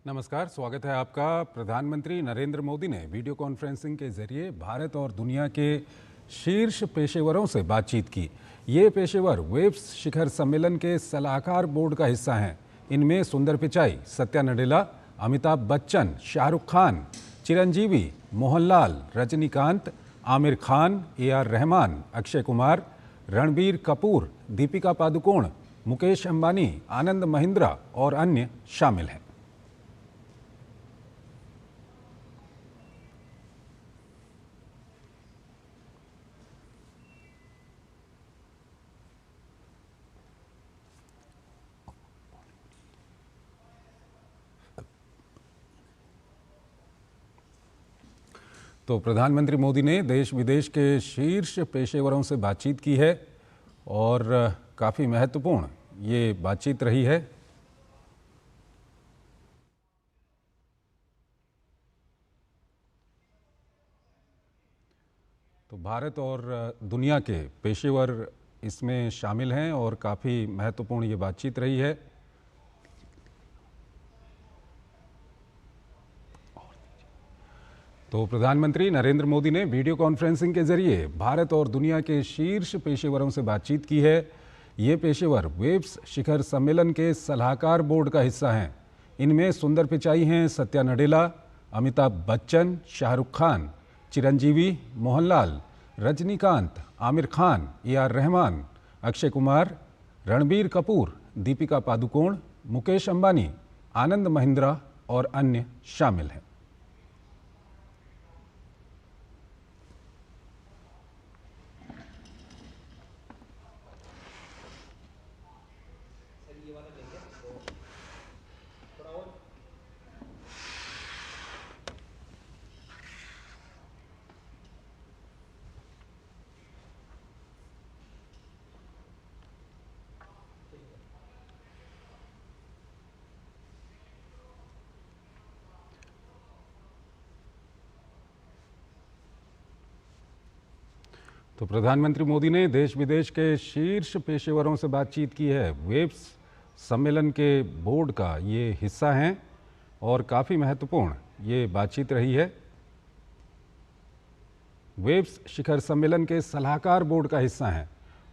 नमस्कार, स्वागत है आपका। प्रधानमंत्री नरेंद्र मोदी ने वीडियो कॉन्फ्रेंसिंग के जरिए भारत और दुनिया के शीर्ष पेशेवरों से बातचीत की। ये पेशेवर वेव्स शिखर सम्मेलन के सलाहकार बोर्ड का हिस्सा हैं। इनमें सुंदर पिचाई, सत्या नडेला, अमिताभ बच्चन, शाहरुख खान, चिरंजीवी, मोहनलाल, रजनीकांत, आमिर खान, AR रहमान, अक्षय कुमार, रणबीर कपूर, दीपिका पादुकोण, मुकेश अंबानी, आनंद महिंद्रा और अन्य शामिल हैं। तो प्रधानमंत्री मोदी ने देश विदेश के शीर्ष पेशेवरों से बातचीत की है और काफ़ी महत्वपूर्ण ये बातचीत रही है। तो भारत और दुनिया के पेशेवर इसमें शामिल हैं और काफ़ी महत्वपूर्ण ये बातचीत रही है। तो प्रधानमंत्री नरेंद्र मोदी ने वीडियो कॉन्फ्रेंसिंग के जरिए भारत और दुनिया के शीर्ष पेशेवरों से बातचीत की है। ये पेशेवर वेव्स शिखर सम्मेलन के सलाहकार बोर्ड का हिस्सा हैं। इनमें सुंदर पिचाई हैं सत्या नडेला, अमिताभ बच्चन, शाहरुख खान, चिरंजीवी, मोहनलाल, रजनीकांत, आमिर खान, AR रहमान, अक्षय कुमार, रणबीर कपूर, दीपिका पादुकोण, मुकेश अंबानी, आनंद महिंद्रा और अन्य शामिल हैं। तो प्रधानमंत्री मोदी ने देश विदेश के शीर्ष पेशेवरों से बातचीत की है। वेव्स सम्मेलन के बोर्ड का ये हिस्सा हैं और काफ़ी महत्वपूर्ण ये बातचीत रही है। वेव्स शिखर सम्मेलन के सलाहकार बोर्ड का हिस्सा हैं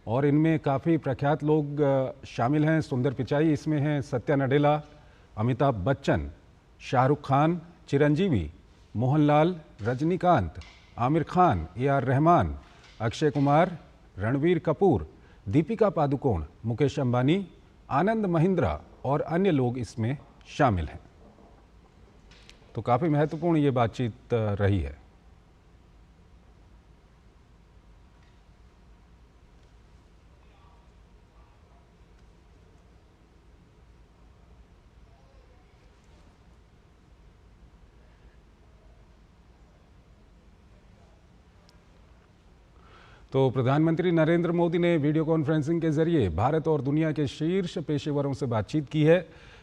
और इनमें काफ़ी प्रख्यात लोग शामिल हैं। सुंदर पिचाई इसमें हैं सत्या नडेला, अमिताभ बच्चन, शाहरुख खान, चिरंजीवी, मोहनलाल, रजनीकांत, आमिर खान, AR रहमान, अक्षय कुमार, रणबीर कपूर, दीपिका पादुकोण, मुकेश अंबानी, आनंद महिंद्रा और अन्य लोग इसमें शामिल हैं। तो काफ़ी महत्वपूर्ण ये बातचीत रही है। तो प्रधानमंत्री नरेंद्र मोदी ने वीडियो कॉन्फ्रेंसिंग के जरिए भारत और दुनिया के शीर्ष पेशेवरों से बातचीत की है।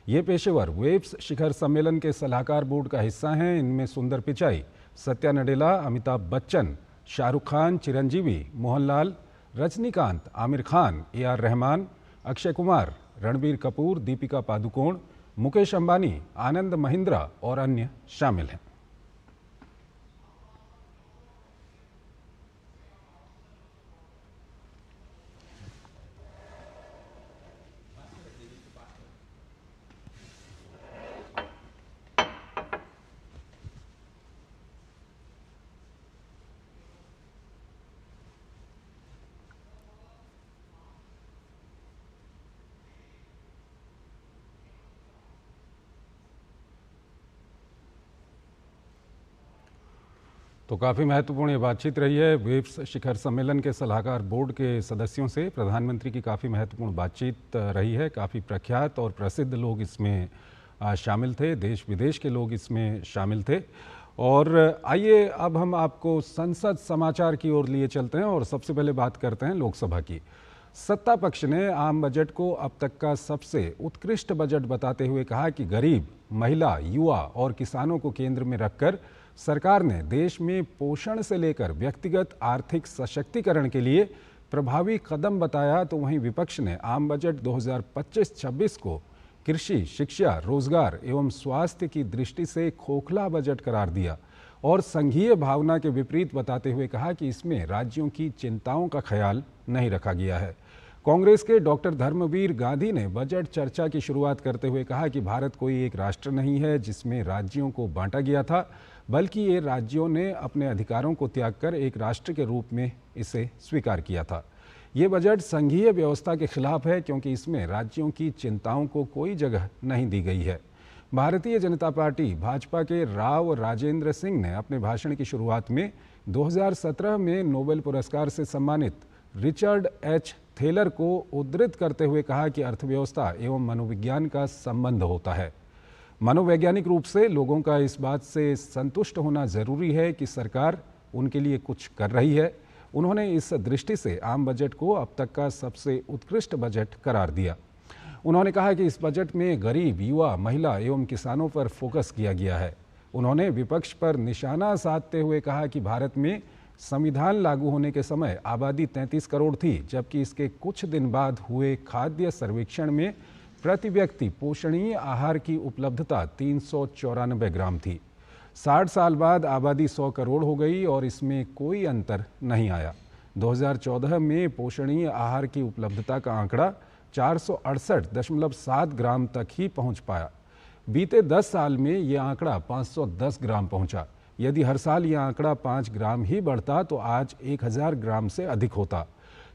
ये पेशेवर वेव्स शिखर सम्मेलन के सलाहकार बोर्ड का हिस्सा हैं। इनमें सुंदर पिचाई, सत्या नडेला, अमिताभ बच्चन, शाहरुख खान, चिरंजीवी, मोहनलाल, रजनीकांत, आमिर खान, AR रहमान, अक्षय कुमार, रणबीर कपूर, दीपिका पादुकोण, मुकेश अंबानी, आनंद महिंद्रा और अन्य शामिल हैं। तो काफ़ी महत्वपूर्ण ये बातचीत रही है वेव्स शिखर सम्मेलन के सलाहकार बोर्ड के सदस्यों से। प्रधानमंत्री की काफ़ी महत्वपूर्ण बातचीत रही है। काफ़ी प्रख्यात और प्रसिद्ध लोग इसमें शामिल थे, देश विदेश के लोग इसमें शामिल थे। और आइए अब हम आपको संसद समाचार की ओर लिए चलते हैं और सबसे पहले बात करते हैं लोकसभा की। सत्ता पक्ष ने आम बजट को अब तक का सबसे उत्कृष्ट बजट बताते हुए कहा कि गरीब, महिला, युवा और किसानों को केंद्र में रखकर सरकार ने देश में पोषण से लेकर व्यक्तिगत आर्थिक सशक्तिकरण के लिए प्रभावी कदम बताया। तो वहीं विपक्ष ने आम बजट 2025-26 को कृषि, शिक्षा, रोजगार एवं स्वास्थ्य की दृष्टि से खोखला बजट करार दिया और संघीय भावना के विपरीत बताते हुए कहा कि इसमें राज्यों की चिंताओं का ख्याल नहीं रखा गया है। कांग्रेस के डॉक्टर धर्मवीर गांधी ने बजट चर्चा की शुरुआत करते हुए कहा कि भारत कोई एक राष्ट्र नहीं है जिसमें राज्यों को बांटा गया था, बल्कि ये राज्यों ने अपने अधिकारों को त्याग कर एक राष्ट्र के रूप में इसे स्वीकार किया था। ये बजट संघीय व्यवस्था के खिलाफ है क्योंकि इसमें राज्यों की चिंताओं को कोई जगह नहीं दी गई है। भारतीय जनता पार्टी भाजपा के राव राजेंद्र सिंह ने अपने भाषण की शुरुआत में 2017 में नोबेल पुरस्कार से सम्मानित रिचर्ड एच थेलर को उद्धृत करते हुए कहा कि अर्थव्यवस्था एवं मनोविज्ञान का संबंध होता है। मनोवैज्ञानिक रूप से लोगों का इस बात से संतुष्ट होना जरूरी है कि सरकार उनके लिए कुछ कर रही है। उन्होंने इस दृष्टि से आम बजट को अब तक का सबसे उत्कृष्ट बजट करार दिया। उन्होंने कहा कि इस बजट में गरीब, युवा, महिला एवं किसानों पर फोकस किया गया है। उन्होंने विपक्ष पर निशाना साधते हुए कहा कि भारत में संविधान लागू होने के समय आबादी 33 करोड़ थी, जबकि इसके कुछ दिन बाद हुए खाद्य सर्वेक्षण में प्रति व्यक्ति पोषणीय आहार की उपलब्धता 394 ग्राम थी। 60 साल बाद आबादी 100 करोड़ हो गई और इसमें कोई अंतर नहीं आया। 2014 में पोषणीय आहार की उपलब्धता का आंकड़ा 468.7 ग्राम तक ही पहुंच पाया। बीते 10 साल में यह आंकड़ा 510 ग्राम पहुंचा। यदि हर साल यह आंकड़ा 5 ग्राम ही बढ़ता तो आज 1000 ग्राम से अधिक होता।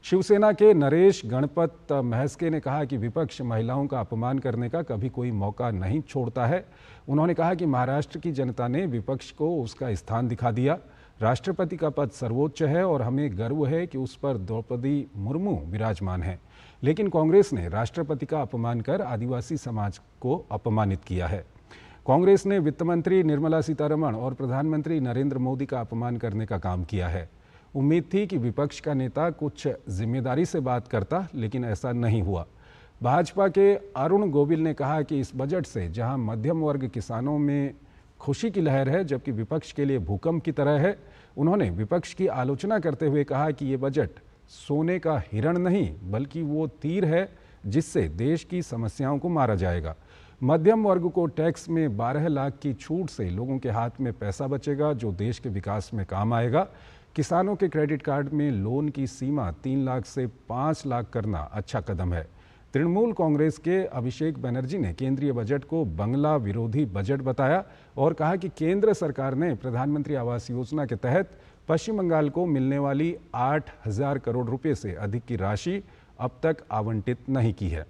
शिवसेना के नरेश गणपत महस्के ने कहा कि विपक्ष महिलाओं का अपमान करने का कभी कोई मौका नहीं छोड़ता है। उन्होंने कहा कि महाराष्ट्र की जनता ने विपक्ष को उसका स्थान दिखा दिया। राष्ट्रपति का पद सर्वोच्च है और हमें गर्व है कि उस पर द्रौपदी मुर्मू विराजमान है, लेकिन कांग्रेस ने राष्ट्रपति का अपमान कर आदिवासी समाज को अपमानित किया है। कांग्रेस ने वित्त मंत्री निर्मला सीतारमण और प्रधानमंत्री नरेंद्र मोदी का अपमान करने का काम किया है। उम्मीद थी कि विपक्ष का नेता कुछ जिम्मेदारी से बात करता, लेकिन ऐसा नहीं हुआ। भाजपा के अरुण गोविल ने कहा कि इस बजट से जहां मध्यम वर्ग किसानों में खुशी की लहर है, जबकि विपक्ष के लिए भूकंप की तरह है। उन्होंने विपक्ष की आलोचना करते हुए कहा कि ये बजट सोने का हिरण नहीं, बल्कि वो तीर है जिससे देश की समस्याओं को मारा जाएगा। मध्यम वर्ग को टैक्स में 12 लाख की छूट से लोगों के हाथ में पैसा बचेगा, जो देश के विकास में काम आएगा। किसानों के क्रेडिट कार्ड में लोन की सीमा 3 लाख से 5 लाख करना अच्छा कदम है। तृणमूल कांग्रेस के अभिषेक बनर्जी ने केंद्रीय बजट को बंगला विरोधी बजट बताया और कहा कि केंद्र सरकार ने प्रधानमंत्री आवास योजना के तहत पश्चिम बंगाल को मिलने वाली 8000 करोड़ रुपए से अधिक की राशि अब तक आवंटित नहीं की है।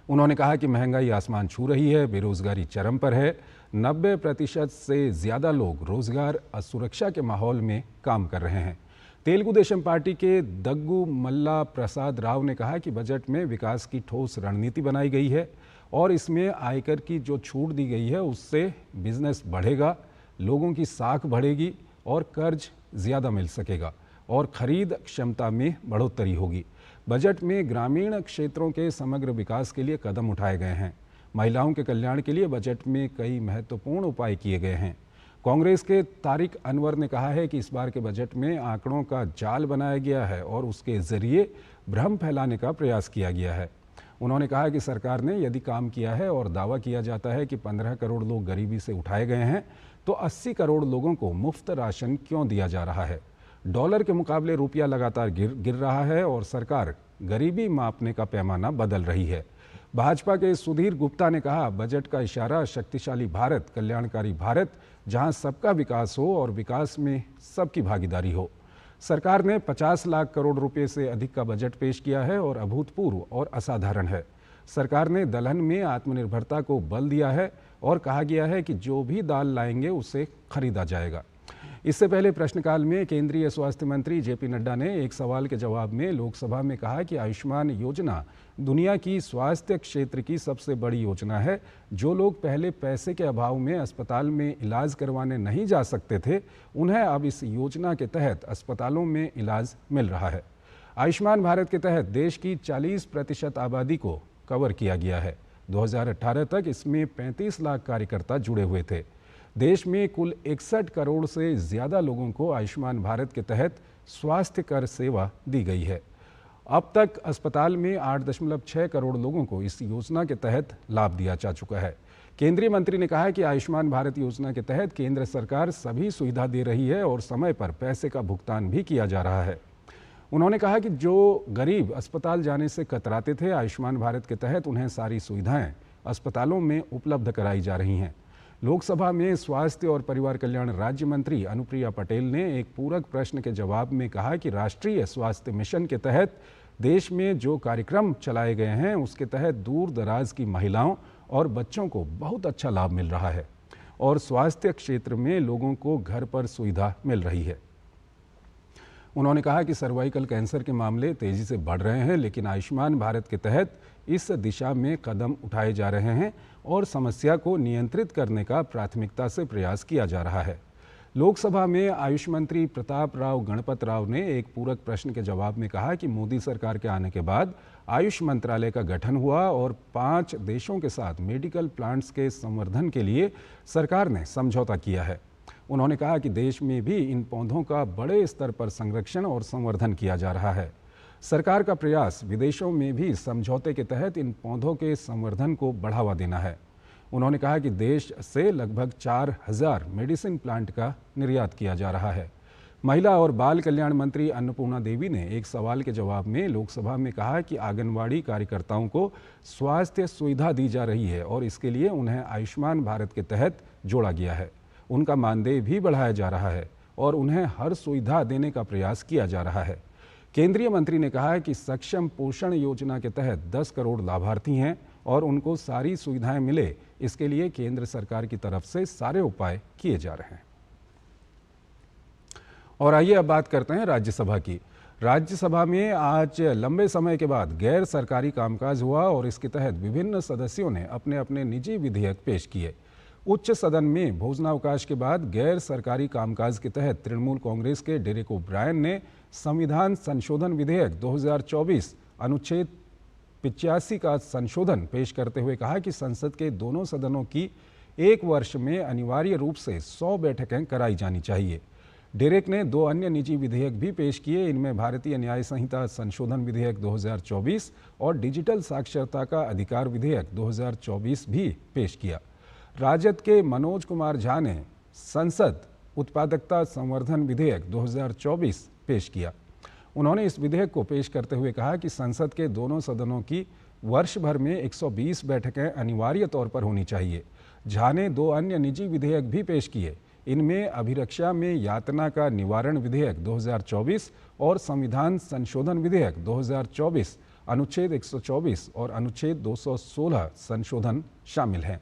उन्होंने कहा कि महंगाई आसमान छू रही है, बेरोजगारी चरम पर है। 90% से ज़्यादा लोग रोजगार असुरक्षा के माहौल में काम कर रहे हैं। तेलुगु देशम पार्टी के दग्गू मल्ला प्रसाद राव ने कहा कि बजट में विकास की ठोस रणनीति बनाई गई है और इसमें आयकर की जो छूट दी गई है उससे बिजनेस बढ़ेगा, लोगों की साख बढ़ेगी और कर्ज ज़्यादा मिल सकेगा और खरीद क्षमता में बढ़ोतरी होगी। बजट में ग्रामीण क्षेत्रों के समग्र विकास के लिए कदम उठाए गए हैं। महिलाओं के कल्याण के लिए बजट में कई महत्वपूर्ण उपाय किए गए हैं। कांग्रेस के तारिक अनवर ने कहा है कि इस बार के बजट में आंकड़ों का जाल बनाया गया है और उसके जरिए भ्रम फैलाने का प्रयास किया गया है। उन्होंने कहा कि सरकार ने यदि काम किया है और दावा किया जाता है कि 15 करोड़ लोग गरीबी से उठाए गए हैं, तो 80 करोड़ लोगों को मुफ्त राशन क्यों दिया जा रहा है। डॉलर के मुकाबले रुपया लगातार गिर रहा है और सरकार गरीबी मापने का पैमाना बदल रही है। भाजपा के सुधीर गुप्ता ने कहा, बजट का इशारा शक्तिशाली भारत, कल्याणकारी भारत, जहां सबका विकास हो और विकास में सबकी भागीदारी हो। सरकार ने 50 लाख करोड़ रुपए से अधिक का बजट पेश किया है और अभूतपूर्व और असाधारण है। सरकार ने दलहन में आत्मनिर्भरता को बल दिया है और कहा गया है कि जो भी दाल लाएंगे उसे खरीदा जाएगा। इससे पहले प्रश्नकाल में केंद्रीय स्वास्थ्य मंत्री जेपी नड्डा ने एक सवाल के जवाब में लोकसभा में कहा कि आयुष्मान योजना दुनिया की स्वास्थ्य क्षेत्र की सबसे बड़ी योजना है। जो लोग पहले पैसे के अभाव में अस्पताल में इलाज करवाने नहीं जा सकते थे, उन्हें अब इस योजना के तहत अस्पतालों में इलाज मिल रहा है। आयुष्मान भारत के तहत देश की 40% आबादी को कवर किया गया है। 2018 तक इसमें 35 लाख कार्यकर्ता जुड़े हुए थे। देश में कुल 61 करोड़ से ज़्यादा लोगों को आयुष्मान भारत के तहत स्वास्थ्य कर सेवा दी गई है। अब तक अस्पताल में 8.6 करोड़ लोगों को इस योजना के तहत लाभ दिया जा चुका है। केंद्रीय मंत्री ने कहा कि आयुष्मान भारत योजना के तहत केंद्र सरकार सभी सुविधा दे रही है और समय पर पैसे का भुगतान भी किया जा रहा है। उन्होंने कहा कि जो गरीब अस्पताल जाने से कतराते थे, आयुष्मान भारत के तहत उन्हें सारी सुविधाएं अस्पतालों में उपलब्ध कराई जा रही हैं। लोकसभा में स्वास्थ्य और परिवार कल्याण राज्य मंत्री अनुप्रिया पटेल ने एक पूरक प्रश्न के जवाब में कहा कि राष्ट्रीय स्वास्थ्य मिशन के तहत देश में जो कार्यक्रम चलाए गए हैं उसके तहत दूर दराज की महिलाओं और बच्चों को बहुत अच्छा लाभ मिल रहा है और स्वास्थ्य क्षेत्र में लोगों को घर पर सुविधा मिल रही है। उन्होंने कहा कि सर्वाइकल कैंसर के मामले तेजी से बढ़ रहे हैं, लेकिन आयुष्मान भारत के तहत इस दिशा में कदम उठाए जा रहे हैं और समस्या को नियंत्रित करने का प्राथमिकता से प्रयास किया जा रहा है। लोकसभा में आयुष मंत्री प्रताप राव गणपत राव ने एक पूरक प्रश्न के जवाब में कहा कि मोदी सरकार के आने के बाद आयुष मंत्रालय का गठन हुआ और 5 देशों के साथ मेडिकल प्लांट्स के संवर्धन के लिए सरकार ने समझौता किया है। उन्होंने कहा कि देश में भी इन पौधों का बड़े स्तर पर संरक्षण और संवर्धन किया जा रहा है। सरकार का प्रयास विदेशों में भी समझौते के तहत इन पौधों के संवर्धन को बढ़ावा देना है। उन्होंने कहा कि देश से लगभग 4000 मेडिसिन प्लांट का निर्यात किया जा रहा है। महिला और बाल कल्याण मंत्री अन्नपूर्णा देवी ने एक सवाल के जवाब में लोकसभा में कहा कि आंगनवाड़ी कार्यकर्ताओं को स्वास्थ्य सुविधा दी जा रही है और इसके लिए उन्हें आयुष्मान भारत के तहत जोड़ा गया है। उनका मानदेय भी बढ़ाया जा रहा है और उन्हें हर सुविधा देने का प्रयास किया जा रहा है। केंद्रीय मंत्री ने कहा कि सक्षम पोषण योजना के तहत 10 करोड़ लाभार्थी हैं और उनको सारी सुविधाएं मिले, इसके लिए केंद्र सरकार की तरफ से सारे उपाय किए जा रहे हैं। और आइए अब बात करते हैं राज्यसभा की। राज्यसभा में आज लंबे समय के बाद गैर सरकारी कामकाज हुआ और इसके तहत विभिन्न सदस्यों ने अपने अपने निजी विधेयक पेश किए। उच्च सदन में भोजनावकाश के बाद गैर सरकारी कामकाज के तहत तृणमूल कांग्रेस के डेरेक ओब्रायन ने संविधान संशोधन विधेयक 2024 अनुच्छेद 85 का संशोधन पेश करते हुए कहा कि संसद के दोनों सदनों की एक वर्ष में अनिवार्य रूप से 100 बैठकें कराई जानी चाहिए। डेरेक ने 2 अन्य निजी विधेयक भी पेश किए। इनमें भारतीय न्याय संहिता संशोधन विधेयक 2024 और डिजिटल साक्षरता का अधिकार विधेयक 2024 भी पेश किया। राजद के मनोज कुमार झा ने संसद उत्पादकता संवर्धन विधेयक 2024 पेश किया। उन्होंने इस विधेयक को पेश करते हुए कहा कि संसद के दोनों सदनों की वर्ष भर में 120 बैठकें अनिवार्य तौर पर होनी चाहिए। झा ने 2 अन्य निजी विधेयक भी पेश किए। इनमें अभिरक्षा में यातना का निवारण विधेयक 2024 और संविधान संशोधन विधेयक 2024 अनुच्छेद 124 और अनुच्छेद 216 संशोधन शामिल हैं।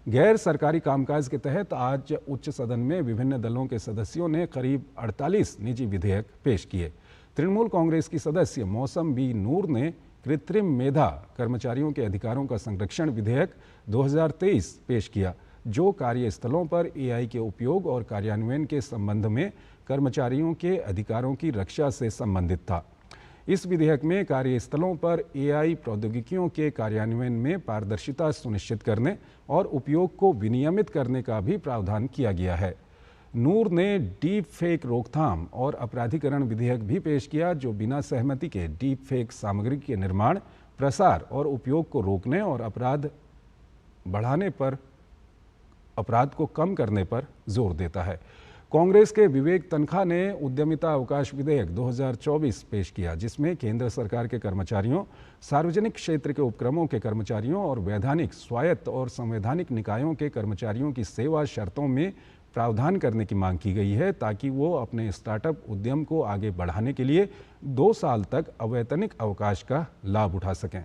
गैर सरकारी कामकाज के तहत आज उच्च सदन में विभिन्न दलों के सदस्यों ने करीब 48 निजी विधेयक पेश किए। तृणमूल कांग्रेस की सदस्य मौसम बी नूर ने कृत्रिम मेधा कर्मचारियों के अधिकारों का संरक्षण विधेयक 2023 पेश किया, जो कार्यस्थलों पर एआई के उपयोग और कार्यान्वयन के संबंध में कर्मचारियों के अधिकारों की रक्षा से संबंधित था। इस विधेयक में कार्यस्थलों पर एआई प्रौद्योगिकियों के कार्यान्वयन में पारदर्शिता सुनिश्चित करने और उपयोग को विनियमित करने का भी प्रावधान किया गया है। नूर ने डीप फेक रोकथाम और अपराधीकरण विधेयक भी पेश किया, जो बिना सहमति के डीप फेक सामग्री के निर्माण, प्रसार और उपयोग को रोकने और अपराध को कम करने पर जोर देता है। कांग्रेस के विवेक तनखा ने उद्यमिता अवकाश विधेयक 2024 पेश किया, जिसमें केंद्र सरकार के कर्मचारियों, सार्वजनिक क्षेत्र के उपक्रमों के कर्मचारियों और वैधानिक, स्वायत्त और संवैधानिक निकायों के कर्मचारियों की सेवा शर्तों में प्रावधान करने की मांग की गई है, ताकि वो अपने स्टार्टअप उद्यम को आगे बढ़ाने के लिए 2 साल तक अवैतनिक अवकाश का लाभ उठा सकें।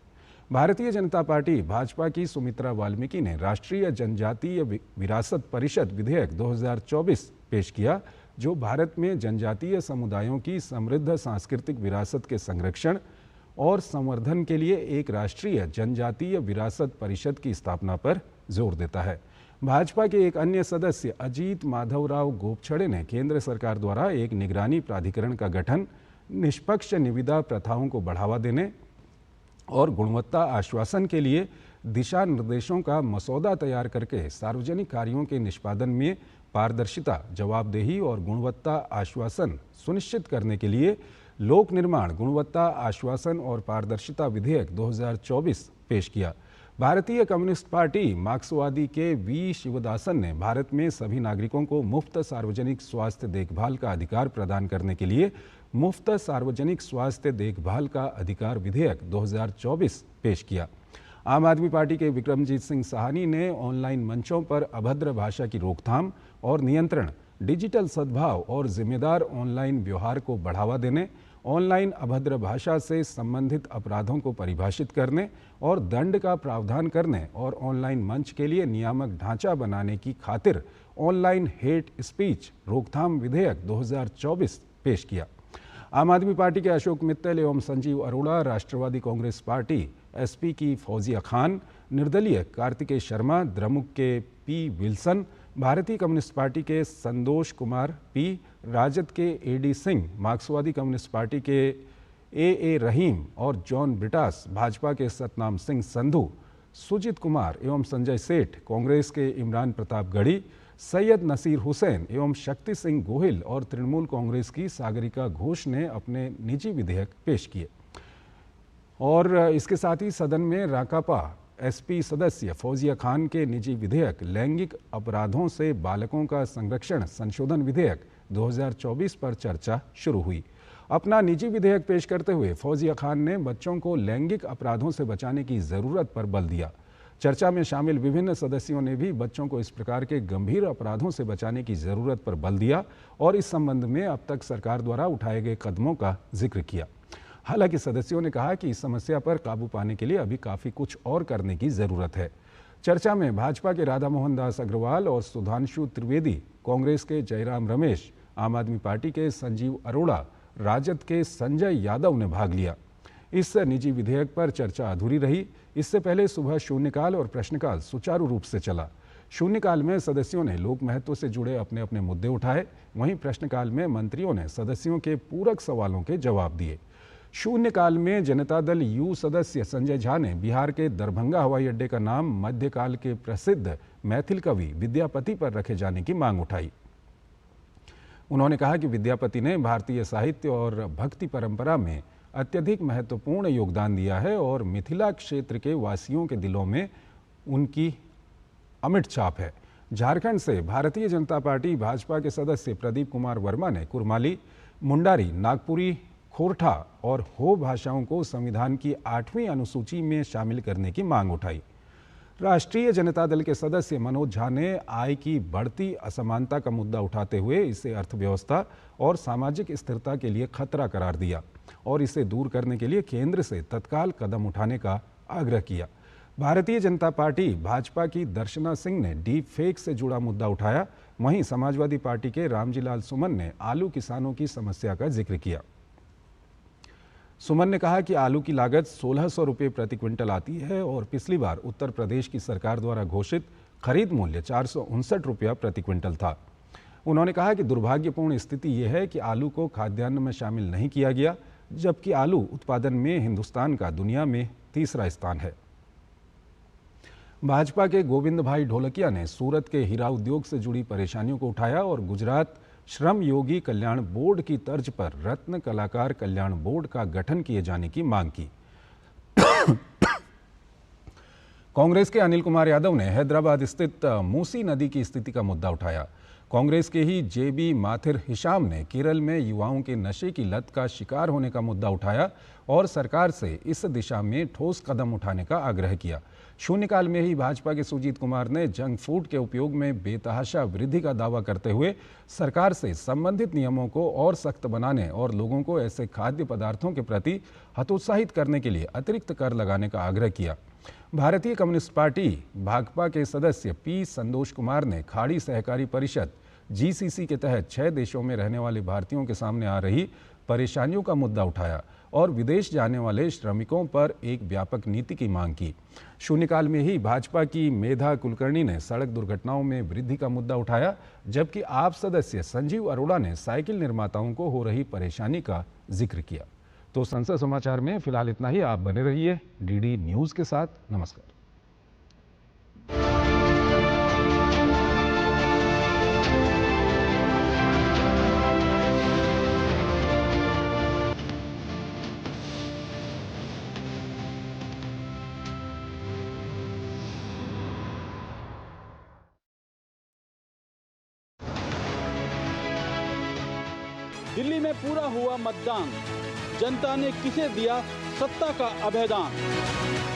भारतीय जनता पार्टी भाजपा की सुमित्रा वाल्मीकि ने राष्ट्रीय जनजातीय विरासत परिषद विधेयक 2024 पेश किया, जो भारत में जनजातीय समुदायों की समृद्ध सांस्कृतिक विरासत के संरक्षण और संवर्धन के लिए एक राष्ट्रीय जनजातीय विरासत परिषद की स्थापना पर जोर देता है। भाजपा के एक अन्य सदस्य अजीत माधवराव गोपछड़े ने केंद्र सरकार द्वारा एक निगरानी प्राधिकरण का गठन, निष्पक्ष निविदा प्रथाओं को बढ़ावा देने और गुणवत्ता आश्वासन के लिए दिशा निर्देशों का मसौदा तैयार करके सार्वजनिक कार्यों के निष्पादन में पारदर्शिता, जवाबदेही और गुणवत्ता आश्वासन सुनिश्चित करने के लिए लोक निर्माण, गुणवत्ता आश्वासन और पारदर्शिता विधेयक 2024 पेश किया। भारतीय कम्युनिस्ट पार्टी मार्क्सवादी के वी शिवदासन ने भारत में सभी नागरिकों को मुफ्त सार्वजनिक स्वास्थ्य देखभाल का अधिकार प्रदान करने के लिए मुफ्त सार्वजनिक स्वास्थ्य देखभाल का अधिकार विधेयक 2024 पेश किया। आम आदमी पार्टी के विक्रमजीत सिंह साहनी ने ऑनलाइन मंचों पर अभद्र भाषा की रोकथाम और नियंत्रण, डिजिटल सद्भाव और जिम्मेदार ऑनलाइन व्यवहार को बढ़ावा देने, ऑनलाइन अभद्र भाषा से संबंधित अपराधों को परिभाषित करने और दंड का प्रावधान करने और ऑनलाइन मंच के लिए नियामक ढांचा बनाने की खातिर ऑनलाइन हेट स्पीच रोकथाम विधेयक 2024 पेश किया। आम आदमी पार्टी के अशोक मित्तल एवं संजीव अरोड़ा, राष्ट्रवादी कांग्रेस पार्टी एसपी की फौजिया खान, निर्दलीय कार्तिकेय शर्मा, द्रमुक के पी विल्सन, भारतीय कम्युनिस्ट पार्टी के संतोष कुमार पी, राजद के एडी सिंह, मार्क्सवादी कम्युनिस्ट पार्टी के ए रहीम और जॉन ब्रिटास, भाजपा के सतनाम सिंह संधू, सुजीत कुमार एवं संजय सेठ, कांग्रेस के इमरान प्रताप गढ़ी, सैयद नसीर हुसैन एवं शक्ति सिंह गोहिल और तृणमूल कांग्रेस की सागरिका घोष ने अपने निजी विधेयक पेश किए। और इसके साथ ही सदन में राकापा एसपी सदस्य फौजिया खान के निजी विधेयक लैंगिक अपराधों से बालकों का संरक्षण संशोधन विधेयक 2024 पर चर्चा शुरू हुई। अपना निजी विधेयक पेश करते हुए फौजिया खान ने बच्चों को लैंगिक अपराधों से बचाने की ज़रूरत पर बल दिया। चर्चा में शामिल विभिन्न सदस्यों ने भी बच्चों को इस प्रकार के गंभीर अपराधों से बचाने की ज़रूरत पर बल दिया और इस संबंध में अब तक सरकार द्वारा उठाए गए कदमों का जिक्र किया। हालांकि सदस्यों ने कहा कि इस समस्या पर काबू पाने के लिए अभी काफ़ी कुछ और करने की ज़रूरत है। चर्चा में भाजपा के राधा मोहन दास अग्रवाल और सुधांशु त्रिवेदी, कांग्रेस के जयराम रमेश, आम आदमी पार्टी के संजीव अरोड़ा, राजद के संजय यादव ने भाग लिया। इस निजी विधेयक पर चर्चा अधूरी रही। इससे पहले सुबह शून्यकाल और प्रश्नकाल सुचारू रूप से चला। शून्यकाल में सदस्यों ने लोक महत्व से जुड़े अपने अपने मुद्दे उठाए, वहीं प्रश्नकाल में मंत्रियों ने सदस्यों के पूरक सवालों के जवाब दिए। शून्यकाल में जनता दल यू सदस्य संजय झा ने बिहार के दरभंगा हवाई अड्डे का नाम मध्यकाल के प्रसिद्ध मैथिल कवि विद्यापति पर रखे जाने की मांग उठाई। उन्होंने कहा कि विद्यापति ने भारतीय साहित्य और भक्ति परंपरा में अत्यधिक महत्वपूर्ण योगदान दिया है और मिथिला क्षेत्र के वासियों के दिलों में उनकी अमिट छाप है। झारखंड से भारतीय जनता पार्टी भाजपा के सदस्य प्रदीप कुमार वर्मा ने कुरमाली, मुंडारी, नागपुरी, खोरठा और हो भाषाओं को संविधान की 8वीं अनुसूची में शामिल करने की मांग उठाई। राष्ट्रीय जनता दल के सदस्य मनोज झा ने आय की बढ़ती असमानता का मुद्दा उठाते हुए इसे अर्थव्यवस्था और सामाजिक स्थिरता के लिए खतरा करार दिया और इसे दूर करने के लिए केंद्र से तत्काल कदम उठाने का आग्रह किया। भारतीय जनता पार्टी भाजपा की दर्शना सिंह ने डीप फेक से जुड़ा मुद्दा उठाया। वहीं समाजवादी पार्टी के रामजीलाल सुमन ने आलू किसानों की समस्या का जिक्र किया। सुमन ने कहा कि आलू की लागत 1600 रुपये प्रति क्विंटल आती है और पिछली बार उत्तर प्रदेश की सरकार द्वारा घोषित खरीद मूल्य 459 रुपया प्रति क्विंटल था। उन्होंने कहा कि दुर्भाग्यपूर्ण स्थिति यह है कि आलू को खाद्यान्न में शामिल नहीं किया गया, जबकि आलू उत्पादन में हिंदुस्तान का दुनिया में तीसरा स्थान है। भाजपा के गोविंद भाई ढोलकिया ने सूरत के हीरा उद्योग से जुड़ी परेशानियों को उठाया और गुजरात श्रम योगी कल्याण बोर्ड की तर्ज पर रत्न कलाकार कल्याण बोर्ड का गठन किए जाने की मांग की। कांग्रेस के अनिल कुमार यादव ने हैदराबाद स्थित मूसी नदी की स्थिति का मुद्दा उठाया। कांग्रेस के ही जेबी माथिर हिशाम ने केरल में युवाओं के नशे की लत का शिकार होने का मुद्दा उठाया और सरकार से इस दिशा में ठोस कदम उठाने का आग्रह किया। शून्यकाल में ही भाजपा के सुजीत कुमार ने जंक फूड के उपयोग में बेतहाशा वृद्धि का दावा करते हुए सरकार से संबंधित नियमों को और सख्त बनाने और लोगों को ऐसे खाद्य पदार्थों के प्रति हतोत्साहित करने के लिए अतिरिक्त कर लगाने का आग्रह किया। भारतीय कम्युनिस्ट पार्टी भाकपा के सदस्य पी संतोष कुमार ने खाड़ी सहकारी परिषद जीसीसी के तहत 6 देशों में रहने वाले भारतीयों के सामने आ रही परेशानियों का मुद्दा उठाया और विदेश जाने वाले श्रमिकों पर एक व्यापक नीति की मांग की। शून्यकाल में ही भाजपा की मेधा कुलकर्णी ने सड़क दुर्घटनाओं में वृद्धि का मुद्दा उठाया, जबकि आप सदस्य संजीव अरोड़ा ने साइकिल निर्माताओं को हो रही परेशानी का जिक्र किया। तो संसद समाचार में फिलहाल इतना ही। आप बने रहिए डीडी न्यूज़ के साथ। नमस्कार। दिल्ली में पूरा हुआ मतदान, जनता ने किसे दिया सत्ता का अभेदान।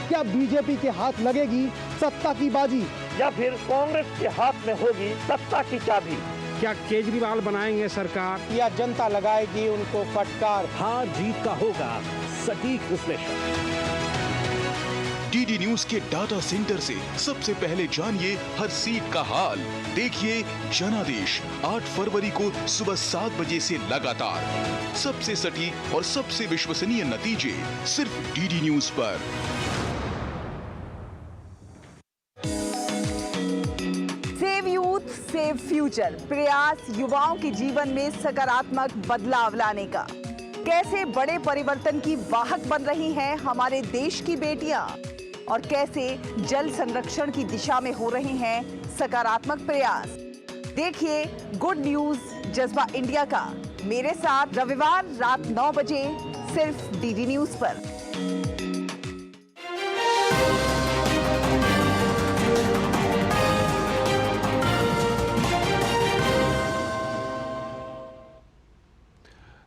क्या बीजेपी के हाथ लगेगी सत्ता की बाजी, या फिर कांग्रेस के हाथ में होगी सत्ता की चाबी? क्या केजरीवाल बनाएंगे सरकार, या जनता लगाएगी उनको फटकार? हार जीत का होगा सटीक विश्लेषण। डीडी न्यूज के डाटा सेंटर से सबसे पहले जानिए हर सीट का हाल। देखिए जनादेश 8 फरवरी को सुबह 7 बजे से लगातार सबसे सटीक और सबसे विश्वसनीय नतीजे सिर्फ डीडी न्यूज पर। सेव यूथ सेव फ्यूचर प्रयास युवाओं के जीवन में सकारात्मक बदलाव लाने का। कैसे बड़े परिवर्तन की वाहक बन रही हैं हमारे देश की बेटियां और कैसे जल संरक्षण की दिशा में हो रहे हैं सकारात्मक प्रयास। देखिए गुड न्यूज जज्बा इंडिया का मेरे साथ रविवार रात 9 बजे सिर्फ डीडी न्यूज पर।